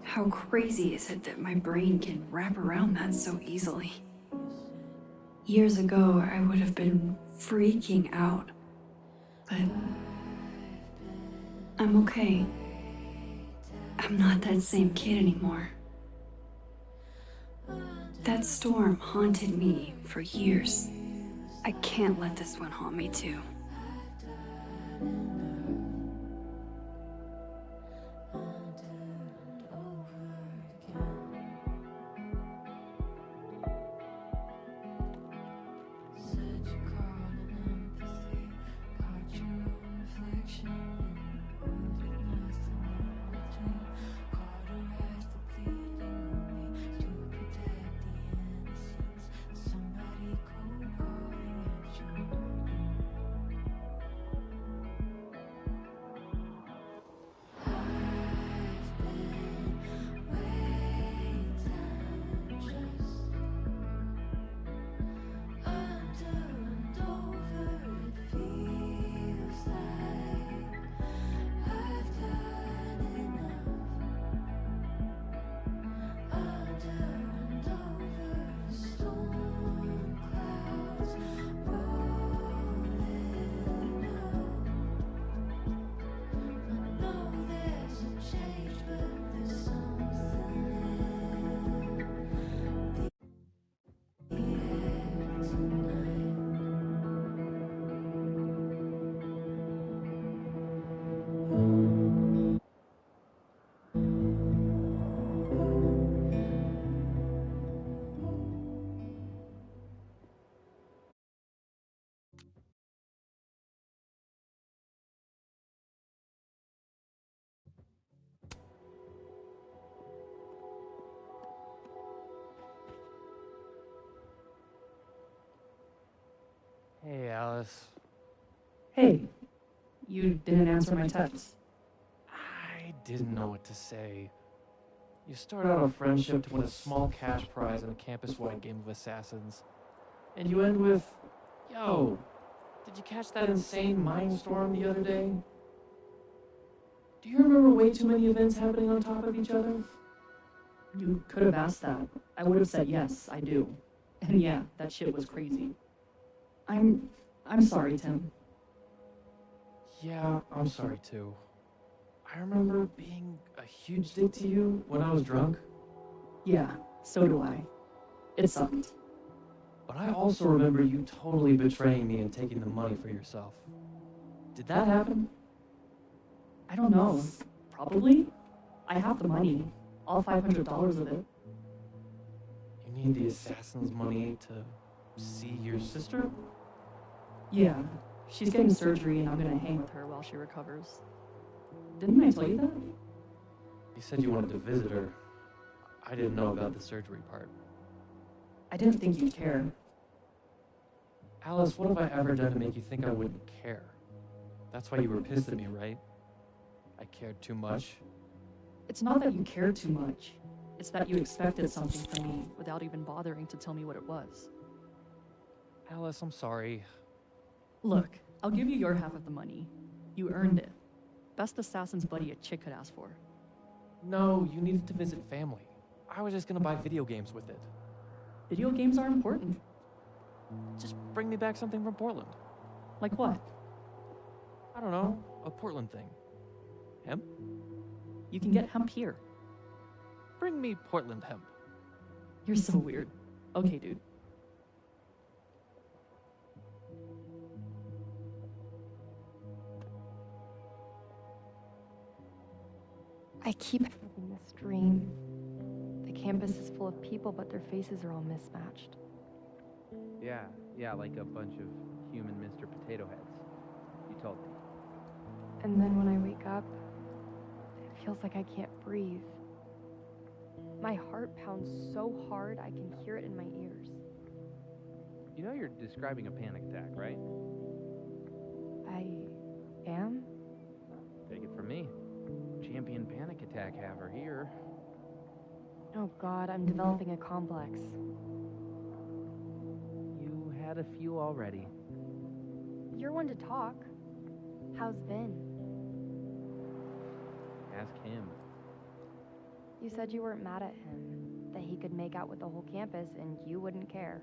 How crazy is it that my brain can wrap around that so easily? Years ago, I would have been freaking out. But I'm okay. I'm not that same kid anymore. That storm haunted me for years. I can't let this one haunt me too. Hey, Alice. Hey, you didn't answer my text. I didn't know what to say. You start out a friendship to win a small cash prize in a campus-wide game of assassins. And you end with, yo, did you catch that insane mind storm the other day? Do you remember way too many events happening on top of each other? You could have asked that. I would have said yes, I do. And yeah, that shit was crazy. I'm sorry, Tim. Yeah, I'm sorry too. I remember being a huge dick to you when I was drunk. Yeah, so do I. It sucked. But I also remember you totally betraying me and taking the money for yourself. Did that happen? I don't know. Probably. I have the money. All $500 of it. You need the assassin's money to see your sister? Yeah. She's getting surgery and I'm gonna hang with her while she recovers. Didn't I tell you that? You said you wanted to visit her. I didn't know about the surgery part. I didn't think you'd care. Alice, what have I ever done to make you think I wouldn't care? That's why you were pissed at me, right? I cared too much. It's not that you cared too much. It's that you expected something from me without even bothering to tell me what it was. Alice, I'm sorry. Look, I'll give you your half of the money. You earned it. Best assassin's buddy a chick could ask for. No, you needed to visit family. I was just gonna buy video games with it. Video games are important. Just bring me back something from Portland. Like what? I don't know, a Portland thing. Hemp? You can get hemp here. Bring me Portland hemp. You're so weird. Okay, dude. I keep having this dream. The campus is full of people, but their faces are all mismatched. Yeah, like a bunch of human Mr. Potato Heads. You told me. And then when I wake up, it feels like I can't breathe. My heart pounds so hard I can hear it in my ears. You know you're describing a panic attack, right? I am? Take it from me. Champion panic attack haver here. Oh God, I'm developing a complex. You had a few already. You're one to talk. How's Vin? Ask him. You said you weren't mad at him, that he could make out with the whole campus and you wouldn't care.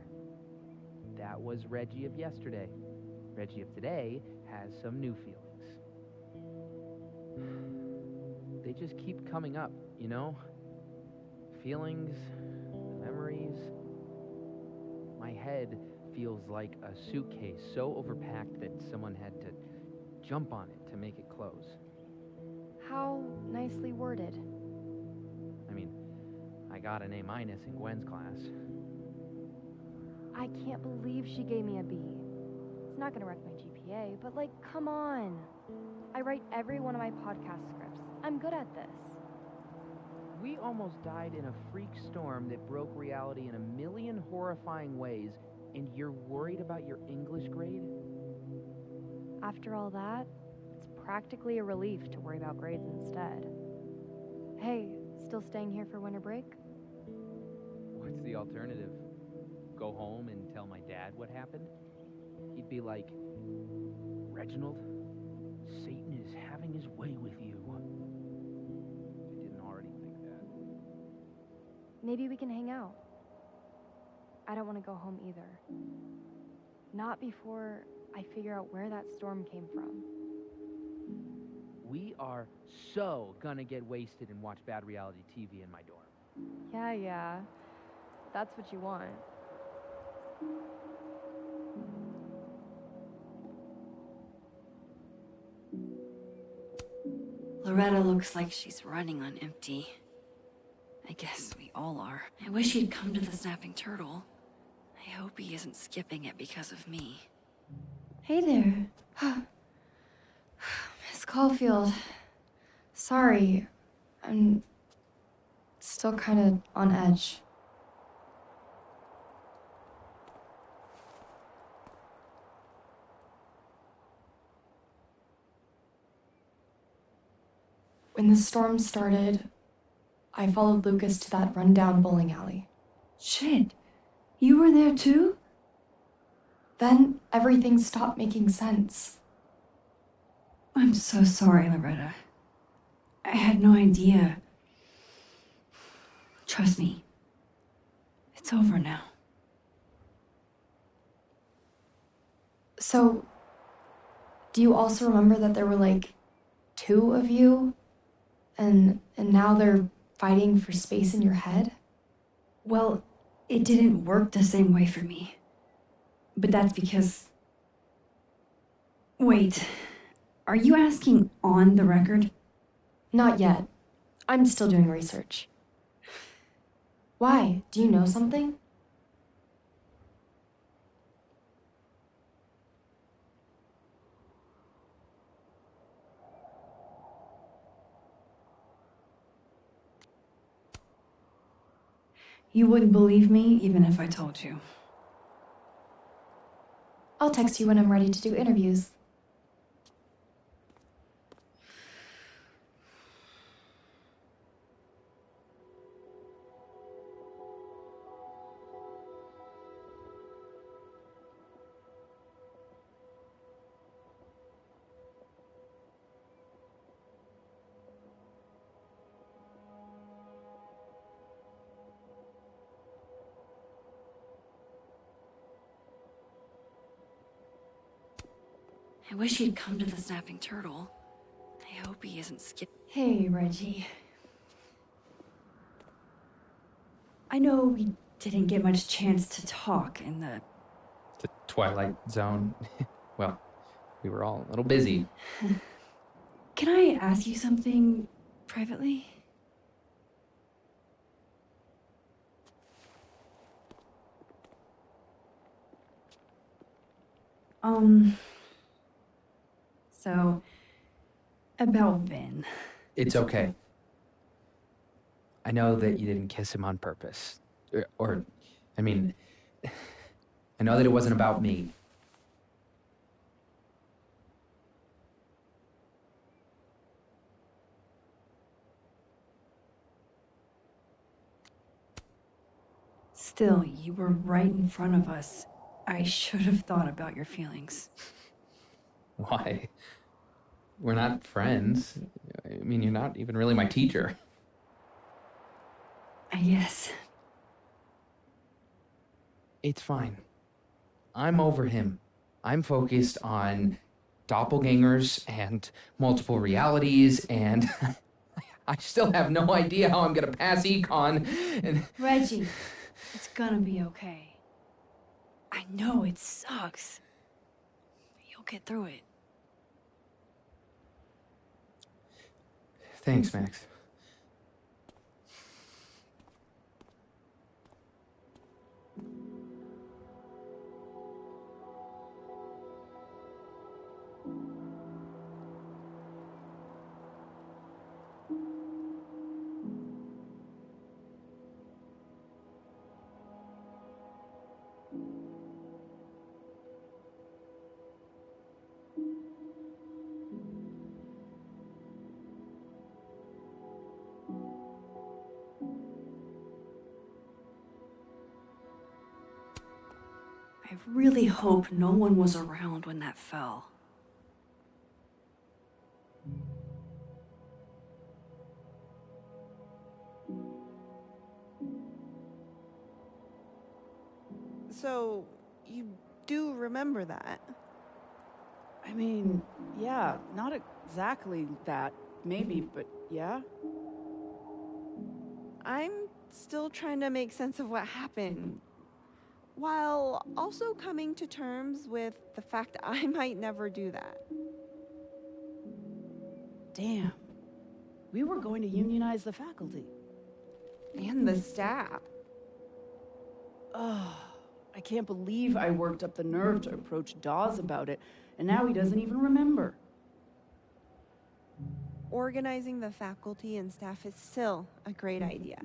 That was Reggie of yesterday. Reggie of today has some new feelings. They just keep coming up, you know? Feelings, memories. My head feels like a suitcase so overpacked that someone had to jump on it to make it close. How nicely worded. I mean, I got an A- in Gwen's class. I can't believe she gave me a B. It's not gonna wreck my GPA, but like, come on. I write every one of my podcast scripts. I'm good at this. We almost died in a freak storm that broke reality in a million horrifying ways, and you're worried about your English grade? After all that, it's practically a relief to worry about grades instead. Hey, still staying here for winter break? What's the alternative? Go home and tell my dad what happened? He'd be like, Reginald, Satan is having his way with you. If I didn't already think that. Maybe we can hang out. I don't want to go home either. Not before I figure out where that storm came from. We are so gonna get wasted and watch bad reality TV in my dorm. Yeah. That's what you want. Loretta looks like she's running on empty. I guess we all are. I wish he'd come to the Snapping Turtle. I hope he isn't skipping it because of me. Hey there. Miss Caulfield. Sorry. I'm still kind of on edge. When the storm started, I followed Lucas to that rundown bowling alley. Shit, you were there too? Then everything stopped making sense. I'm so sorry, Loretta. I had no idea. Trust me, it's over now. So, do you also remember that there were like 2 of you? And now they're fighting for space in your head? Well, it didn't work the same way for me. But that's because... Wait, Are you asking on the record? Not yet. I'm still doing research. Why? Do you know something? You wouldn't believe me even if I told you. I'll text you when I'm ready to do interviews. I wish he'd come to the Snapping Turtle. I hope he isn't Hey, Reggie. I know we didn't get much chance to talk in the... The Twilight Zone. Well, we were all a little busy. Can I ask you something privately? So, about Vin. It's okay. I know that you didn't kiss him on purpose. I mean, I know that it wasn't about me. Still, you were right in front of us. I should have thought about your feelings. Why? We're not friends. I mean, you're not even really my teacher. I guess. It's fine. I'm over him. I'm focused on doppelgangers and multiple realities, and I still have no idea how I'm gonna pass econ. And Reggie, it's gonna be okay. I know it sucks. You'll get through it. Thanks, Max. I really hope no one was around when that fell. So, you do remember that? I mean, yeah, not exactly that, maybe, but yeah. I'm still trying to make sense of what happened, while also coming to terms with the fact I might never do that. Damn. We were going to unionize the faculty. And the staff. Oh, I can't believe I worked up the nerve to approach Dawes about it, and now he doesn't even remember. Organizing the faculty and staff is still a great idea.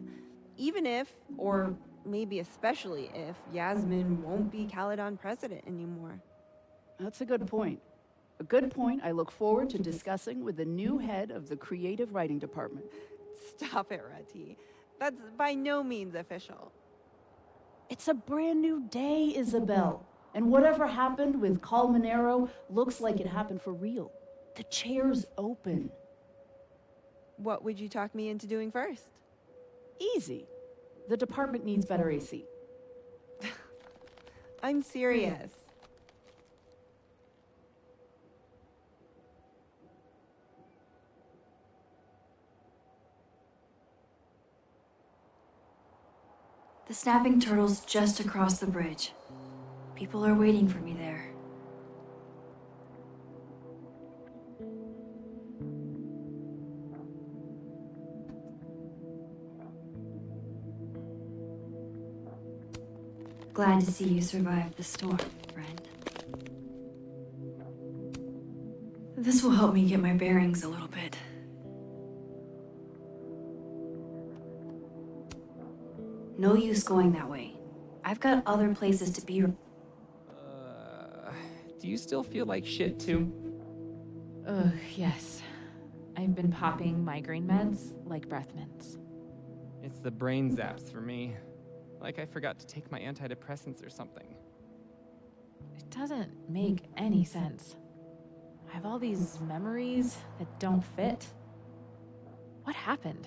Even if, or maybe especially if, Yasmin won't be Caledon president anymore. That's a good point. A good point I look forward to discussing with the new head of the creative writing department. Stop it, Rati. That's by no means official. It's a brand new day, Isabel. And whatever happened with Colmenero looks like it happened for real. The chair's open. What would you talk me into doing first? Easy. The department needs better AC. I'm serious. The Snapping Turtle's just across the bridge. People are waiting for me there. Glad to see you survived the storm, friend. This will help me get my bearings a little bit. No use going that way. I've got other places to be. Do you still feel like shit too? Ugh, yes. I've been popping migraine meds like breath mints. It's the brain zaps for me. Like I forgot to take my antidepressants or something. It doesn't make any sense. I have all these memories that don't fit. What happened?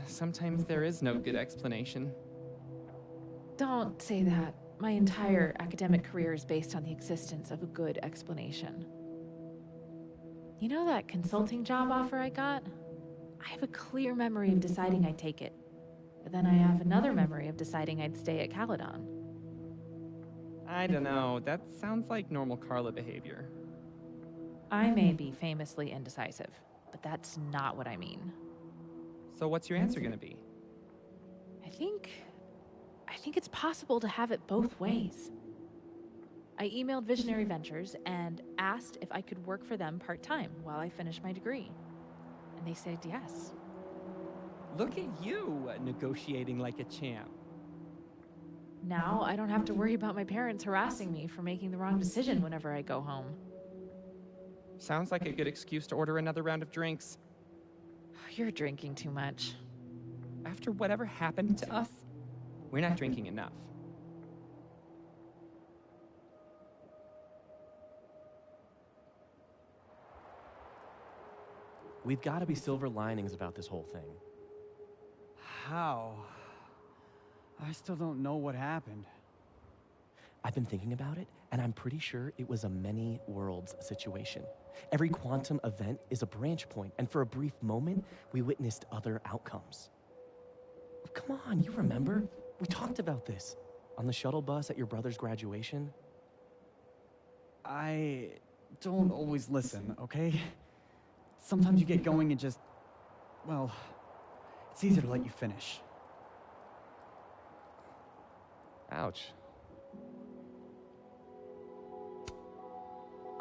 Sometimes there is no good explanation. Don't say that. My entire academic career is based on the existence of a good explanation. You know that consulting job offer I got? I have a clear memory of deciding I'd take it. But then I have another memory of deciding I'd stay at Caledon. I don't know. That sounds like normal Carla behavior. I may be famously indecisive, but that's not what I mean. So what's your answer gonna be? I think it's possible to have it both ways. I emailed Visionary Ventures and asked if I could work for them part-time while I finished my degree. And they said yes. Look at you, negotiating like a champ. Now I don't have to worry about my parents harassing me for making the wrong decision whenever I go home. Sounds like a good excuse to order another round of drinks. You're drinking too much. After whatever happened to us, we're not drinking enough. We've got to be silver linings about this whole thing. How? I still don't know what happened. I've been thinking about it, and I'm pretty sure it was a many worlds situation. Every quantum event is a branch point, and for a brief moment, we witnessed other outcomes. Come on, you remember? We talked about this on the shuttle bus at your brother's graduation. I don't always listen, okay? Sometimes you get going and just, well, it's easier to let you finish. Ouch.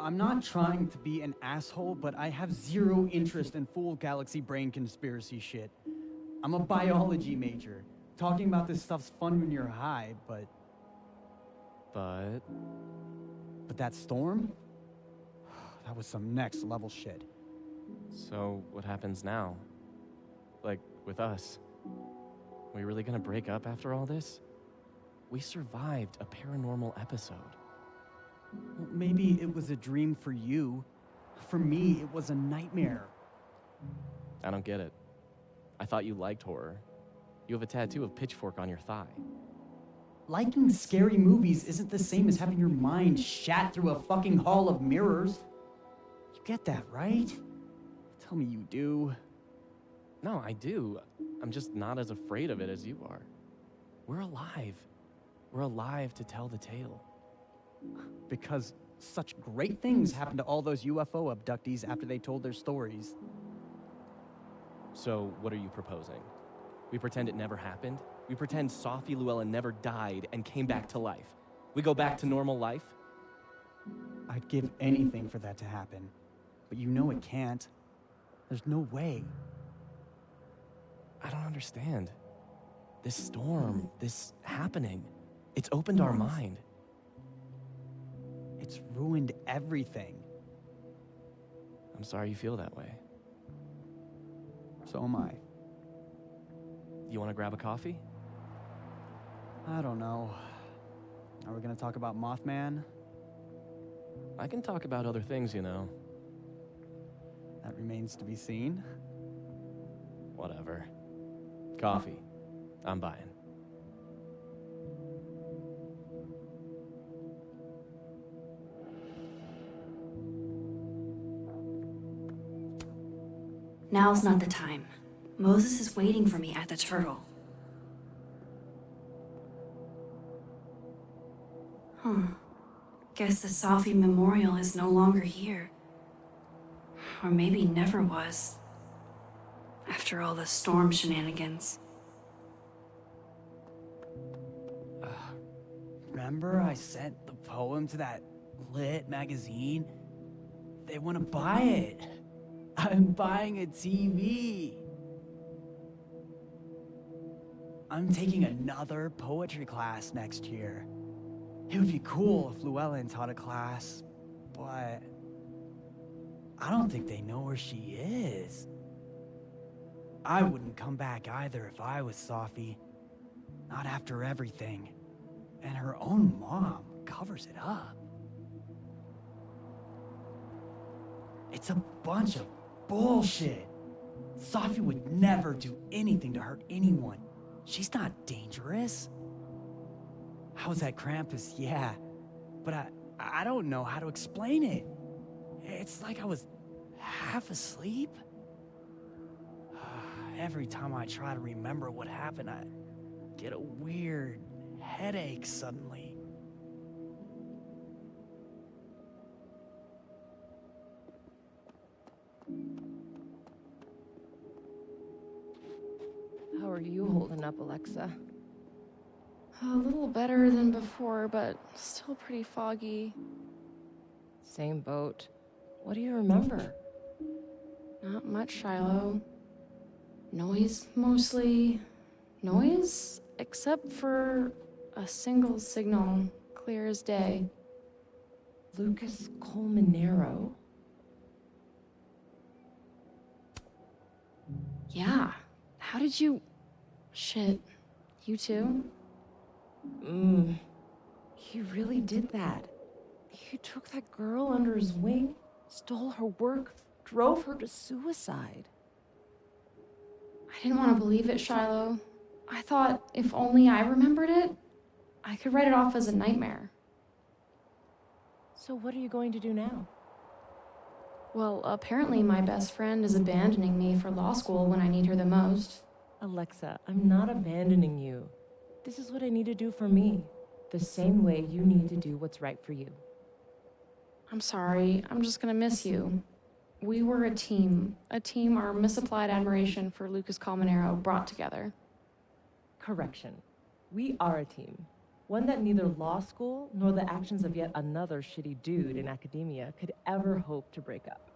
I'm not trying to be an asshole, but I have zero interest in full galaxy brain conspiracy shit. I'm a biology major. Talking about this stuff's fun when you're high, but... But that storm? That was some next level shit. So what happens now? Like, with us? We really gonna break up after all this? We survived a paranormal episode. Well, maybe it was a dream for you. For me, it was a nightmare. I don't get it. I thought you liked horror. You have a tattoo of Pitchfork on your thigh. Liking scary movies isn't the same as having your mind shat through a fucking hall of mirrors. You get that, right? Tell me you do. No, I do. I'm just not as afraid of it as you are. We're alive. We're alive to tell the tale. Because such great things happened to all those UFO abductees after they told their stories. So, what are you proposing? We pretend it never happened? We pretend Sophie Llewellyn never died and came back to life? We go back to normal life? I'd give anything for that to happen. But you know it can't. There's no way. I don't understand. This storm, this happening, it's opened our mind. It's ruined everything. I'm sorry you feel that way. So am I. You want to grab a coffee? I don't know. Are we gonna talk about Mothman? I can talk about other things, you know. That remains to be seen. Whatever. Coffee. I'm buying. Now's not the time. Moses is waiting for me at the turtle. Guess the Sophie Memorial is no longer here. Or maybe never was. After all the storm shenanigans. Remember I sent the poem to that lit magazine? They want to buy it. I'm buying a TV. I'm taking another poetry class next year. It would be cool if Llewellyn taught a class, but I don't think they know where she is. I wouldn't come back either if I was Sophie. Not after everything. And her own mom covers it up. It's a bunch of bullshit. Sophie would never do anything to hurt anyone. She's not dangerous. I was at Krampus, yeah, but I don't know how to explain it. It's like I was half asleep. Every time I try to remember what happened, I get a weird headache suddenly. How are you holding up, Alexa? A little better than before, but still pretty foggy. Same boat. What do you remember? Not much, Shiloh. Noise, mostly. Noise? Except for a single signal, clear as day. Lucas Colmenero. Yeah. How did you... Shit. You too? He really did that. He took that girl under his wing, stole her work, drove her to suicide. I didn't want to believe it, Shiloh. I thought if only I remembered it, I could write it off as a nightmare. So what are you going to do now? Well, apparently my best friend is abandoning me for law school when I need her the most. Alexa, I'm not abandoning you. This is what I need to do for me. The same way you need to do what's right for you. I'm sorry. I'm just gonna miss you. We were a team. A team our misapplied admiration for Lucas Colmenero brought together. Correction. We are a team. One that neither law school nor the actions of yet another shitty dude in academia could ever hope to break up.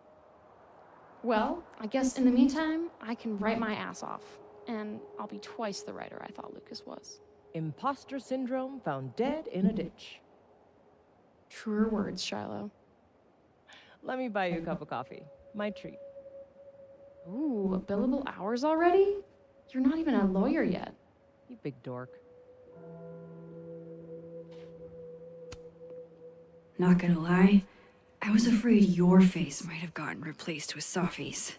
Well, I guess in the meantime, I can write my ass off. And I'll be twice the writer I thought Lucas was. Imposter syndrome found dead in a ditch. Truer words, Shiloh. Let me buy you a cup of coffee. My treat. Ooh, billable hours already? You're not even a lawyer yet. You big dork. Not gonna lie, I was afraid your face might have gotten replaced with Sophie's.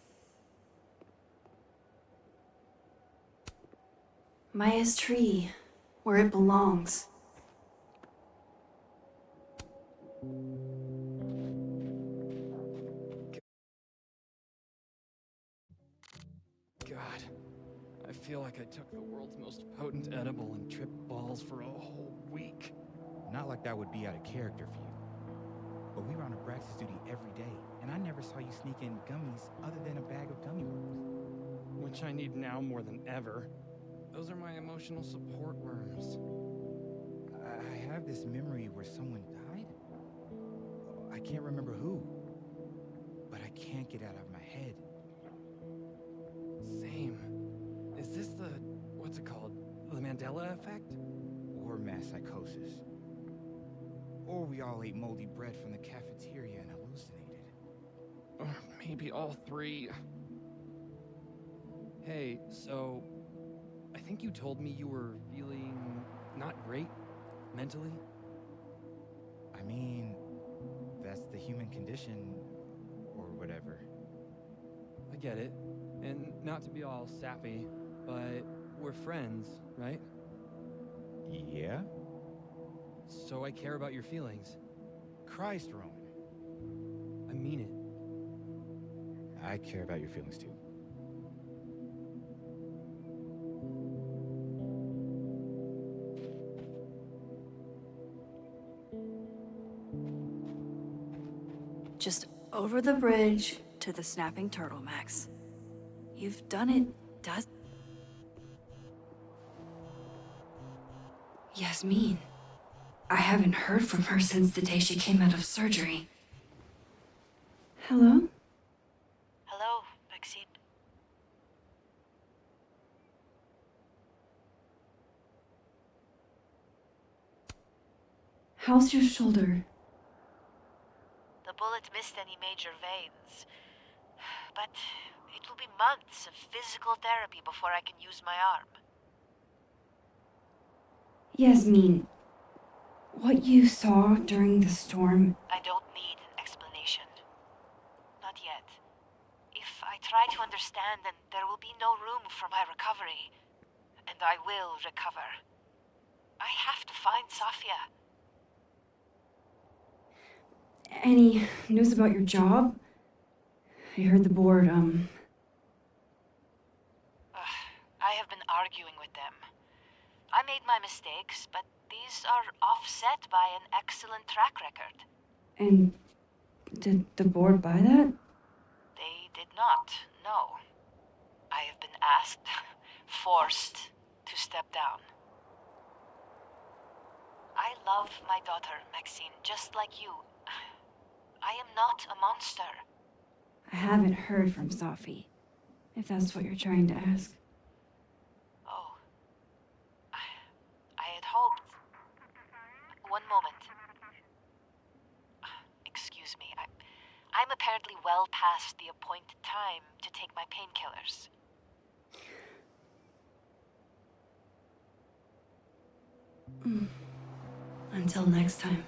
Maya's tree, where it belongs. God, I feel like I took the world's most potent edible and tripped balls for a whole week. Not like that would be out of character for you. But we were on Abraxas duty every day, and I never saw you sneak in gummies other than a bag of gummy worms. Which I need now more than ever. Those are my emotional support worms. I have this memory where someone died. I can't remember who, but I can't get out of my head. Same. Is this the, what's it called? The Mandela effect? Or mass psychosis. Or we all ate moldy bread from the cafeteria and hallucinated. Or maybe all three. Hey, so I think you told me you were feeling not great mentally? I mean, that's the human condition, or whatever. I get it. And not to be all sappy, but we're friends, right? Yeah? So I care about your feelings. Christ, Roman. I mean it. I care about your feelings too. Just over the bridge to the snapping turtle, Max. You've done it, Yasmin. I haven't heard from her since the day she came out of surgery. Hello? Hello, Maxine. How's your shoulder? The bullet missed any major veins, but it will be months of physical therapy before I can use my arm. Yasmin, what you saw during the storm... I don't need an explanation. Not yet. If I try to understand, then there will be no room for my recovery. And I will recover. I have to find Safia. Any news about your job? I heard the board, I have been arguing with them. I made my mistakes, but these are offset by an excellent track record. And did the board buy that? They did not, no. I have been asked, forced to step down. I love my daughter, Maxine, just like you. I am not a monster. I haven't heard from Safi, if that's what you're trying to ask. Oh. I had hoped. One moment. Excuse me. I'm apparently well past the appointed time to take my painkillers. Until next time.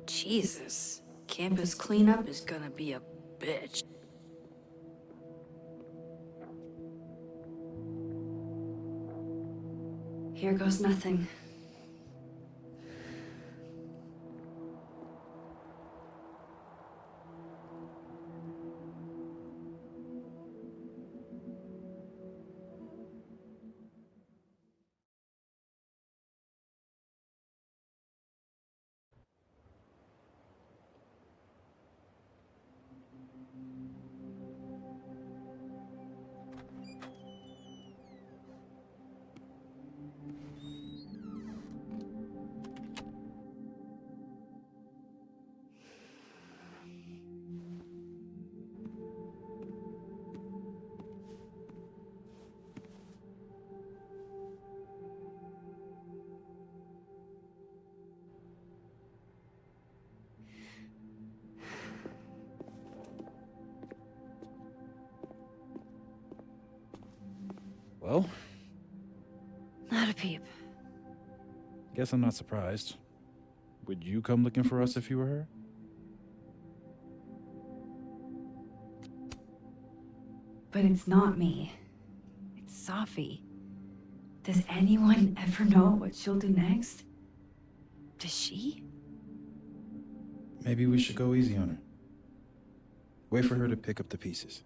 Jesus, campus cleanup is gonna be a bitch. Here goes nothing. Well, Not a peep. guess I'm not surprised. Would you come looking for us if you were her? But it's not me. It's Safi. Does anyone ever know what she'll do next? Does she? Maybe we should go easy on her. Wait for her to pick up the pieces.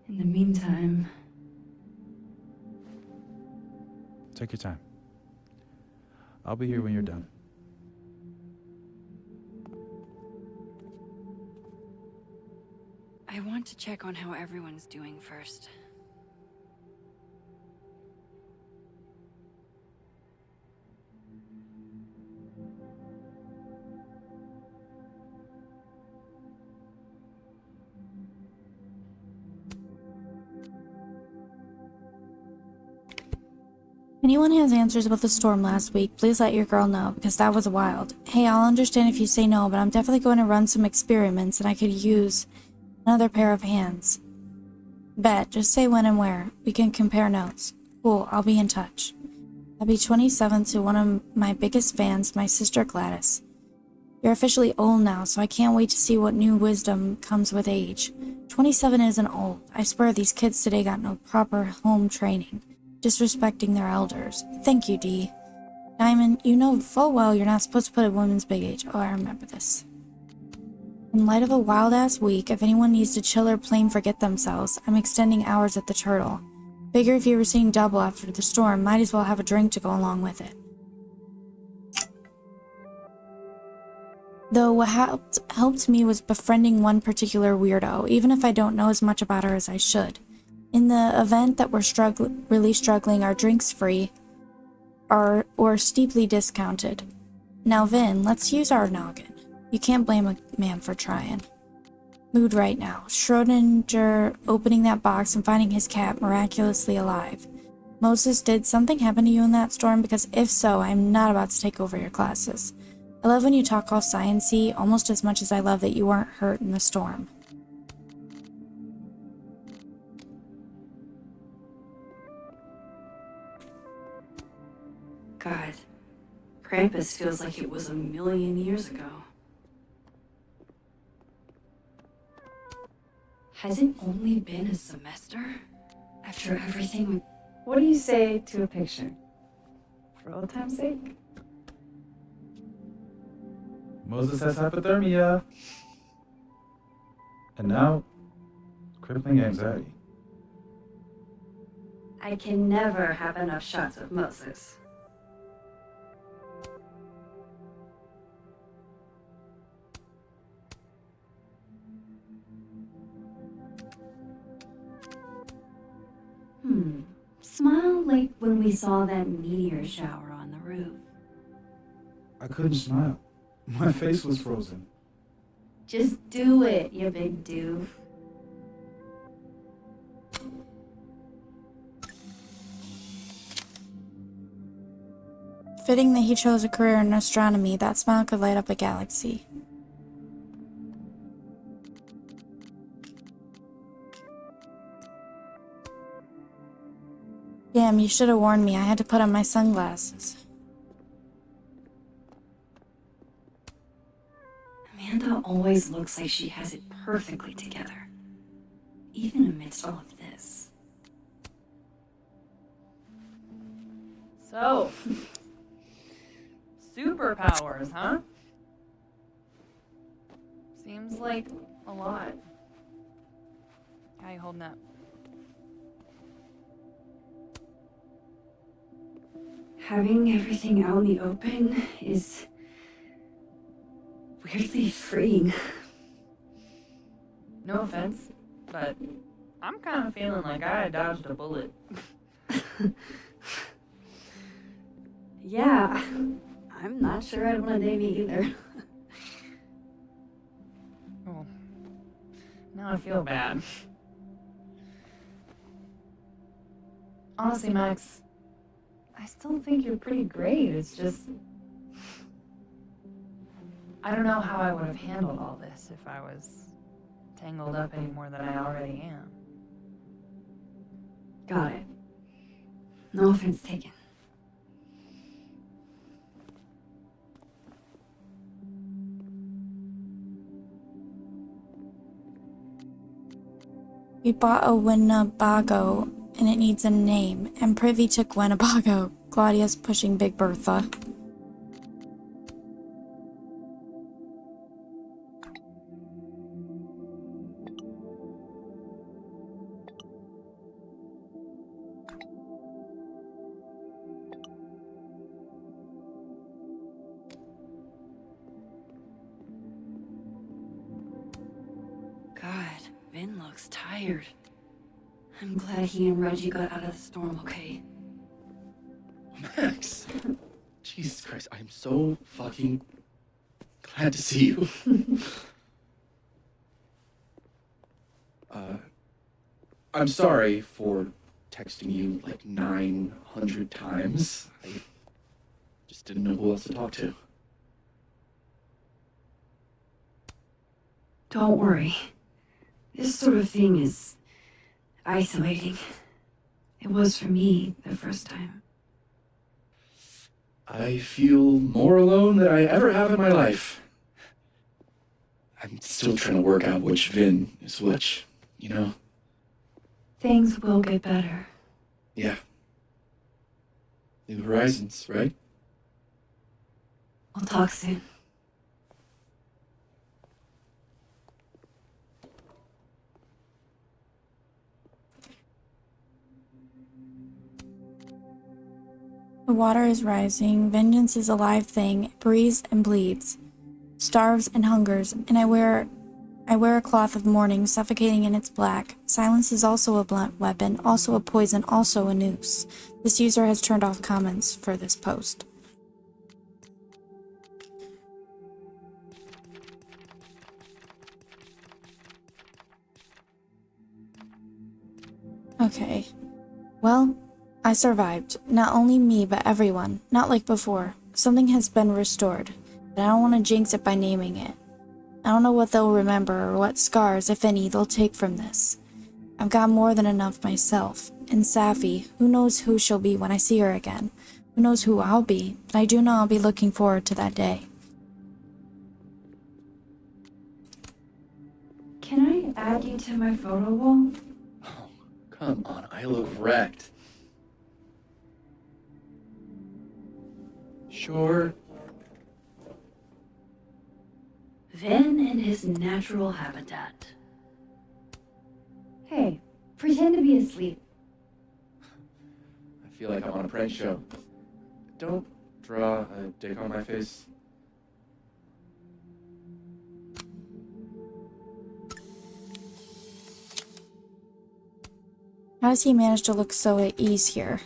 In the meantime... Take your time. I'll be here when you're done. I want to check on how everyone's doing first. Anyone has answers about the storm last week, please let your girl know, because that was wild. Hey, I'll understand if you say no, but I'm definitely going to run some experiments and I could use another pair of hands. Bet, just say when and where. We can compare notes. Cool, I'll be in touch. Happy 27th to one of my biggest fans, my sister Gladys. You're officially old now, so I can't wait to see what new wisdom comes with age. 27 isn't old. I swear these kids today got no proper home training. disrespecting their elders. Thank you, Dee. Diamond, you know full well you're not supposed to put a woman's big age. Oh, I remember this. In light of a wild-ass week, if anyone needs to chill or plain forget themselves, I'm extending hours at the Turtle. Figure if you were seeing double after the storm, might as well have a drink to go along with it. Though what helped me was befriending one particular weirdo, even if I don't know as much about her as I should. In the event that we're really struggling, our drinks free or steeply discounted. Now, Vin, let's use our noggin. You can't blame a man for trying. Mood right now. Schrodinger opening that box and finding his cat miraculously alive. Moses, did something happen to you in that storm? Because if so, I'm not about to take over your classes. I love when you talk all science-y, almost as much as I love that you weren't hurt in the storm. God, Krampus feels like it was a million years ago. Has it only been a semester? After everything. What do you say to a picture? For old time's sake? Moses has hypothermia. And now, crippling anxiety. I can never have enough shots of Moses. Smile like when we saw that meteor shower on the roof. I couldn't smile. My face was frozen. Just do it, you big doof. Fitting that he chose a career in astronomy, that smile could light up a galaxy. Damn, you should have warned me. I had to put on my sunglasses. Amanda always looks like she has it perfectly together, even amidst all of this. So, superpowers, huh? Seems like a lot. How you holding up? Having everything out in the open is weirdly freeing. No offense, but I'm kind of feeling like I dodged a bullet. Yeah, I'm not sure I'd want to date me either. Oh, now I feel bad. Honestly, Max, I still think you're pretty great. It's just, I don't know how I would have handled all this if I was tangled up any more than I already am. Got it. No offense taken. We bought a Winnebago, and it needs a name, and Privy took Winnebago. Claudia's pushing Big Bertha. God, Vin looks tired. I'm glad he and Reggie got out of the storm okay. Max! Jesus Christ, I am so fucking glad to see you. I'm sorry for texting you like 900 times. I just didn't know who else to talk to. Don't worry. This sort of thing is isolating. It was for me the first time. I feel more alone than I ever have in my life. I'm still trying to work out which Vin is which, you know? Things will get better. Yeah, New horizons, right? We'll talk soon. The water is rising. Vengeance is a live thing. It breathes and bleeds, starves and hungers, and I wear a cloth of mourning, suffocating in its black. Silence is also a blunt weapon, also a poison, also a noose. This user has turned off comments for this post. Okay. Well, I survived. Not only me, but everyone. Not like before. Something has been restored, but I don't want to jinx it by naming it. I don't know what they'll remember or what scars, if any, they'll take from this. I've got more than enough myself. And Safi, who knows who she'll be when I see her again? Who knows who I'll be? But I do know I'll be looking forward to that day. Can I add you to my photo wall? Come on, I look wrecked. Sure. Vin in his natural habitat. Hey, pretend to be asleep. I feel like I'm on a prank show. Don't draw a dick on my face. How does he manage to look so at ease here?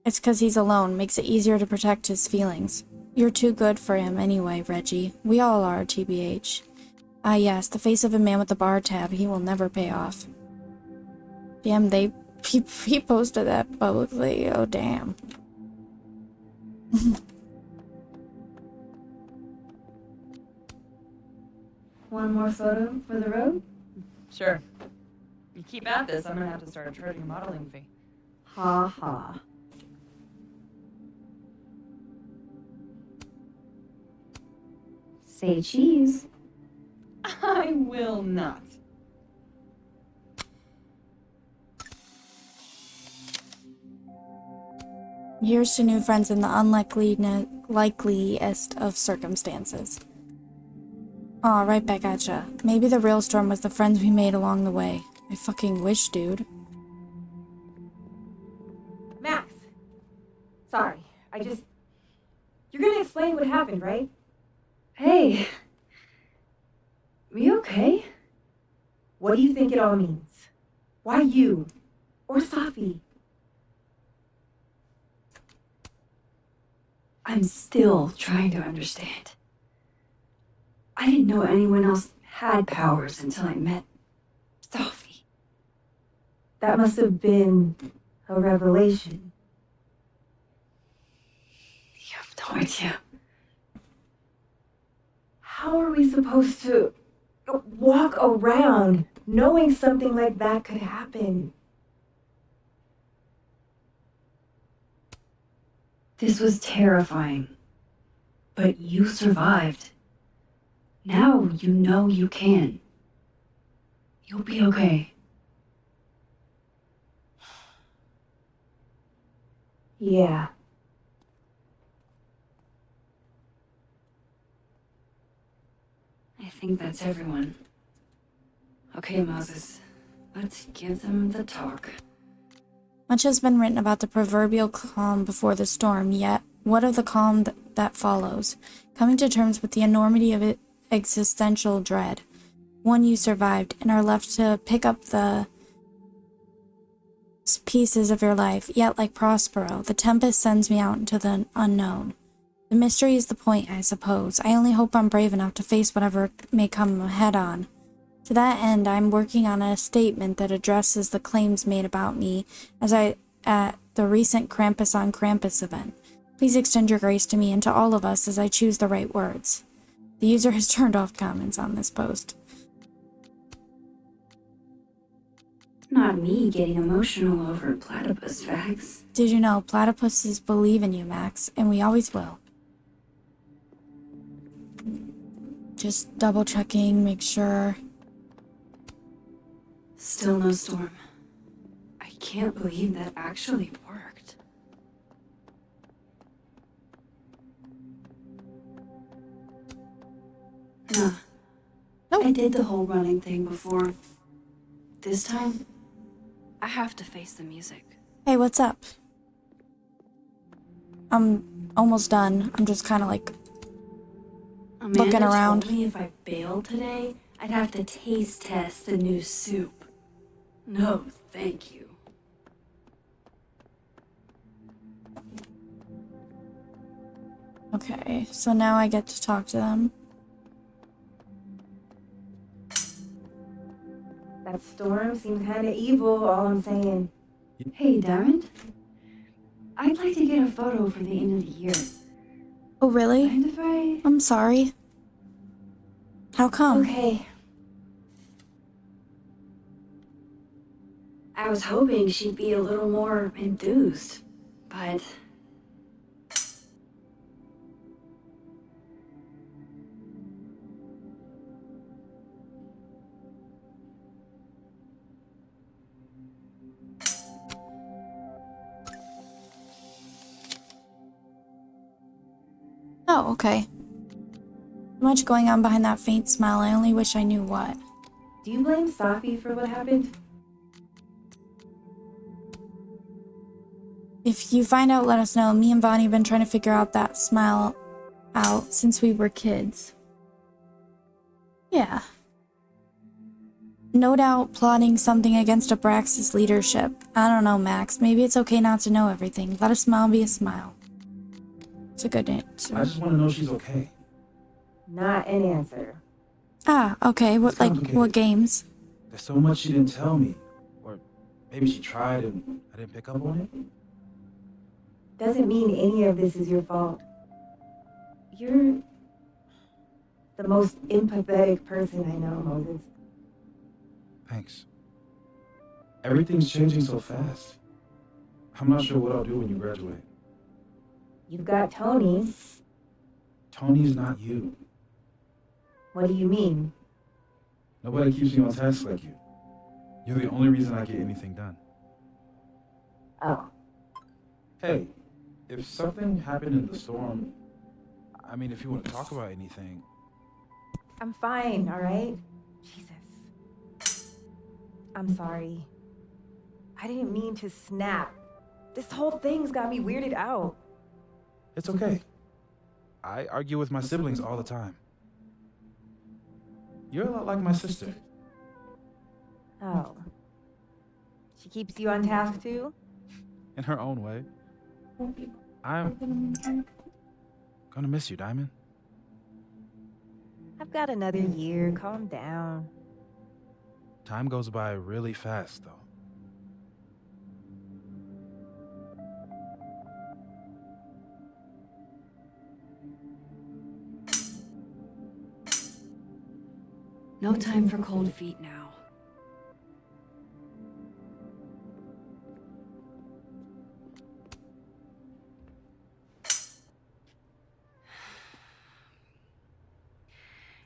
It's 'cause he's alone, makes it easier to protect his feelings. You're too good for him anyway, Reggie. We all are, TBH. Ah yes, the face of a man with a bar tab, he will never pay off. Damn, he posted that publicly, oh damn. One more photo for the road? Sure. You keep at this, I'm gonna have to start charging a modeling fee. Ha ha. Say cheese. I will not. Here's to new friends in the unlikeliest of circumstances. Aw, right back at ya. Maybe the real storm was the friends we made along the way. I fucking wish, dude. Max! Sorry, you're gonna explain what happened, right? Hey. You okay? What do you think it all means? Why you? Or Safi? I'm still trying to understand. I didn't know anyone else had powers until I met Safi. That must have been a revelation. You have no idea. How are we supposed to walk around knowing something like that could happen? This was terrifying. But you survived. Now you know you can. You'll be okay. Yeah. I think that's everyone. Okay, Moses. Let's give them the talk. Much has been written about the proverbial calm before the storm, yet what of the calm that follows? Coming to terms with the enormity of existential dread. One, you survived and are left to pick up the pieces of your life, yet like Prospero, the tempest sends me out into the unknown. The mystery is the point, I suppose. I only hope I'm brave enough to face whatever may come head on. To that end, I'm working on a statement that addresses the claims made about me at the recent Krampus on Krampus event. Please extend your grace to me and to all of us as I choose the right words. The user has turned off comments on this post. Not me getting emotional over platypus facts. Did you know platypuses believe in you, Max, and we always will. Just double checking, make sure. Still no storm. I can't believe that actually worked. Nah. I did the whole running thing before. This time, I have to face the music. Hey, what's up? I'm almost done. I'm just kind of like Amanda looking around. told me if I bailed today, I'd have to taste test the new soup. No, thank you. Okay, so now I get to talk to them. That storm seems kind of evil, all I'm saying. Hey, Diamond. I'd like to get a photo for the end of the year. Oh, really? Mind if I... I'm sorry. How come? Okay. I was hoping she'd be a little more enthused, but... Oh, okay. Much going on behind that faint smile. I only wish I knew what. Do you blame Safi for what happened? If you find out, let us know. Me and Vonnie have been trying to figure out that smile out since we were kids. Yeah. No doubt plotting something against Abraxas' leadership. I don't know, Max. Maybe it's okay not to know everything. Let a smile be a smile. It's a good answer. I just want to know she's okay. Not an answer. Ah, okay. What, like, what games? There's so much she didn't tell me. Or maybe she tried and I didn't pick up on it. Doesn't mean any of this is your fault. You're the most empathetic person I know, Moses. Thanks. Everything's changing so fast. I'm not sure what I'll do when you graduate. You've got Tony. Tony's not you. What do you mean? Nobody keeps me on task like you. You're the only reason I get anything done. Oh. Hey, if something happened in the storm, I mean, if you want to talk about anything. I'm fine, all right? Jesus. I'm sorry. I didn't mean to snap. This whole thing's got me weirded out. It's okay. I argue with my siblings all the time. You're a lot like my sister. Oh. She keeps you on task too? In her own way. I'm gonna miss you, Diamond. I've got another year. Calm down. Time goes by really fast, though. No time for cold feet now.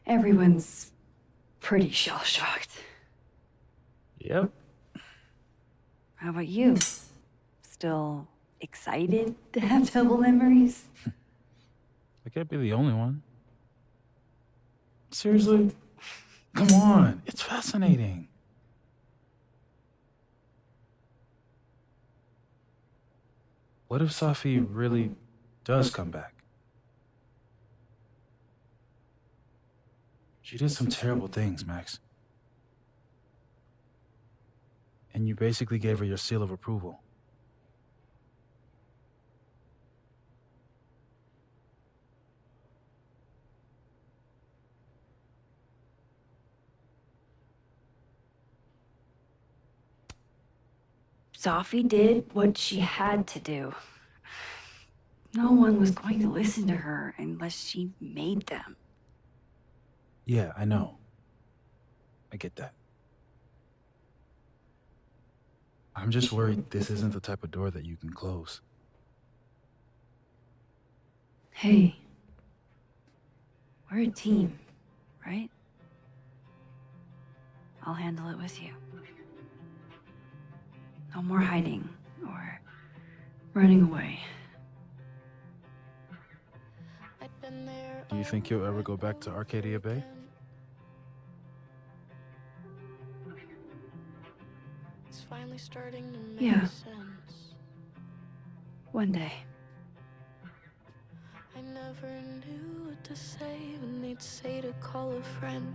Everyone's pretty shell-shocked. Yep. How about you? Still excited to have double memories? I can't be the only one. Seriously? Come on, it's fascinating. What if Safi really does come back? She did some terrible things, Max. And you basically gave her your seal of approval. Safi did what she had to do. No one was going to listen to her unless she made them. Yeah, I know. I get that. I'm just worried this isn't the type of door that you can close. Hey, we're a team, right? I'll handle it with you. No more hiding or running away. Do you think you'll ever go back to Arcadia Bay? It's finally starting to make Yeah. sense. One day. I never knew what to say when they'd say to call a friend.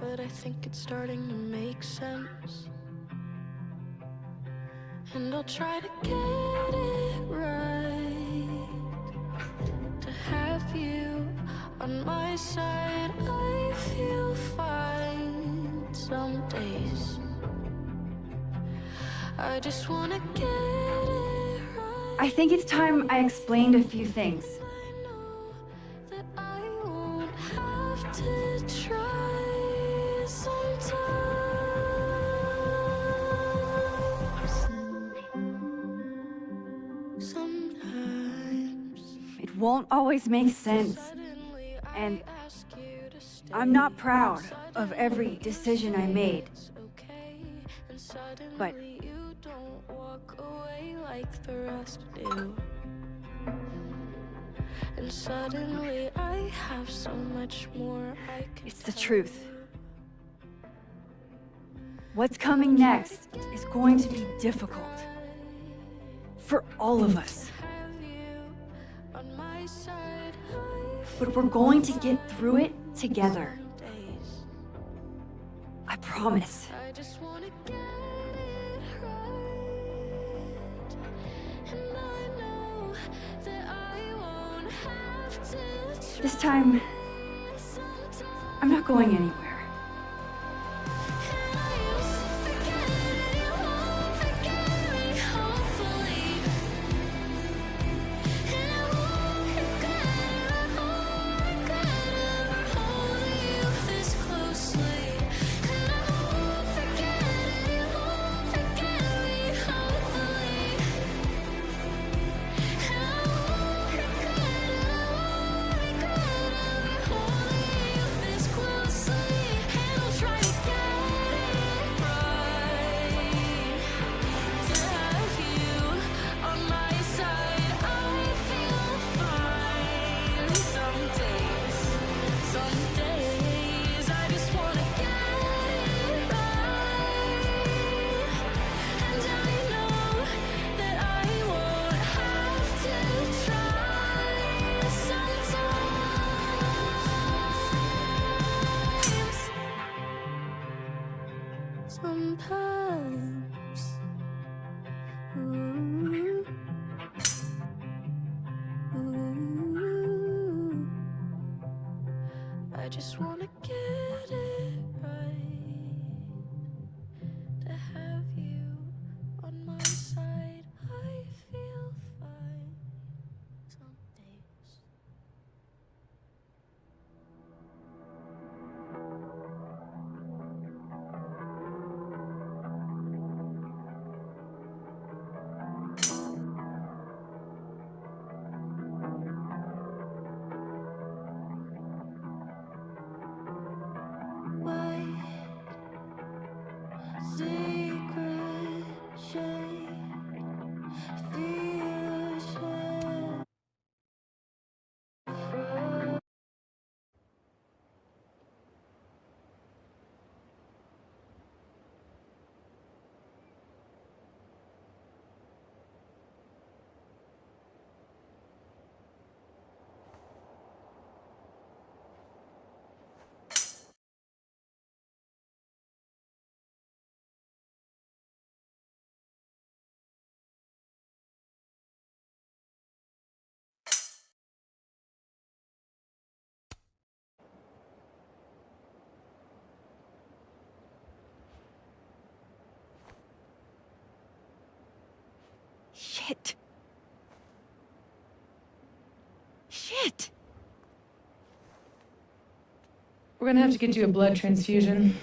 But I think it's starting to make sense. And I'll try to get it right. To have you on my side, I feel fine some days. I just wanna get it right. I think it's time I explained a few things. That I won't have to try sometimes. It won't always make sense. And I'm not proud of every decision I made. But You don't walk away like the rest do. And suddenly I have so much more I can it's the truth. What's coming next is going to be difficult. For all of us. on my side. But we're going to get through it together. I promise. I just wanna get it right. And I know that I won't have to This time, I'm not going anywhere. Sometimes, ooh, ooh, I just wanna get it right. To have you on my side, I feel fine some days. Secret shade, feel shade. Shit. Shit. We're gonna have to get you a blood transfusion.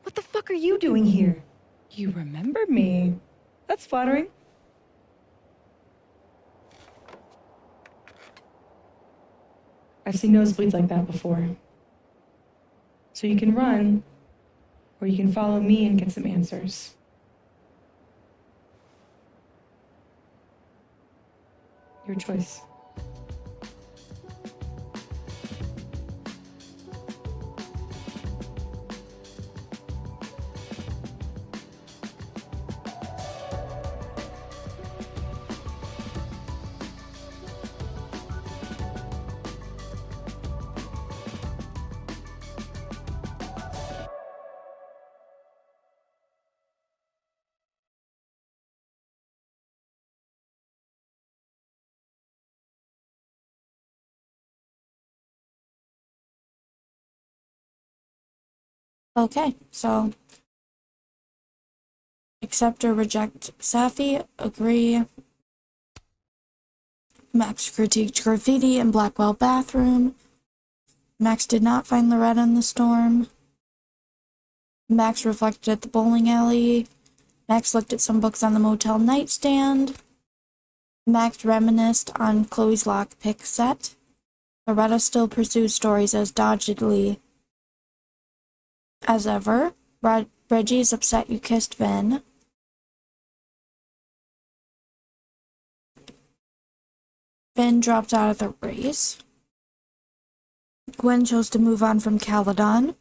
What the fuck are you doing here? You remember me. That's flattering. I've seen nosebleeds like that before. So you can run, or you can follow me and get some answers. Your choice. Okay, so accept or reject Safi, agree. Max critiqued graffiti in Blackwell bathroom. Max did not find Loretta in the storm. Max reflected at the bowling alley. Max looked at some books on the motel nightstand. Max reminisced on Chloe's lockpick set. Loretta still pursued stories as doggedly as ever. Reggie is upset you kissed Vin. Vin dropped out of the race. Gwen chose to move on from Caledon.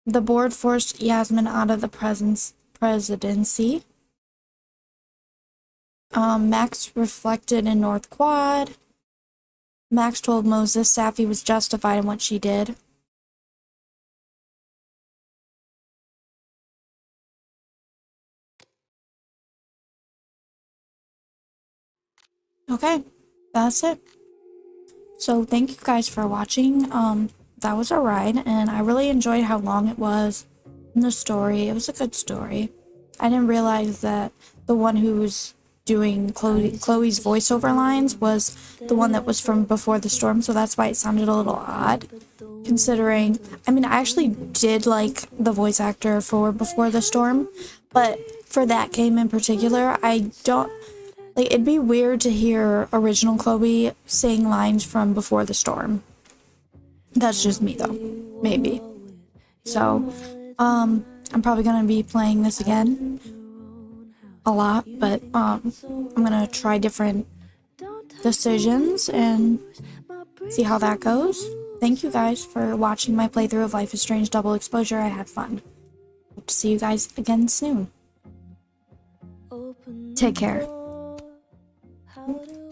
The board forced Yasmin out of the presidency. Max reflected in North Quad. Max told Moses Safi was justified in what she did. Okay, that's it. So thank you guys for watching. That was a ride, and I really enjoyed how long it was in the story. It was a good story. I didn't realize that the one who was doing Chloe's voiceover lines was the one that was from Before the Storm, so that's why it sounded a little odd. Considering, I mean, I actually did like the voice actor for Before the Storm, but for that game in particular, I don't, like, it'd be weird to hear original Chloe saying lines from Before the Storm. That's just me though, maybe. So, I'm probably gonna be playing this again a lot, but I'm gonna try different decisions and see how that goes. Thank you guys for watching my playthrough of Life is Strange Double Exposure. I had fun. Hope to see you guys again soon. Take care. How do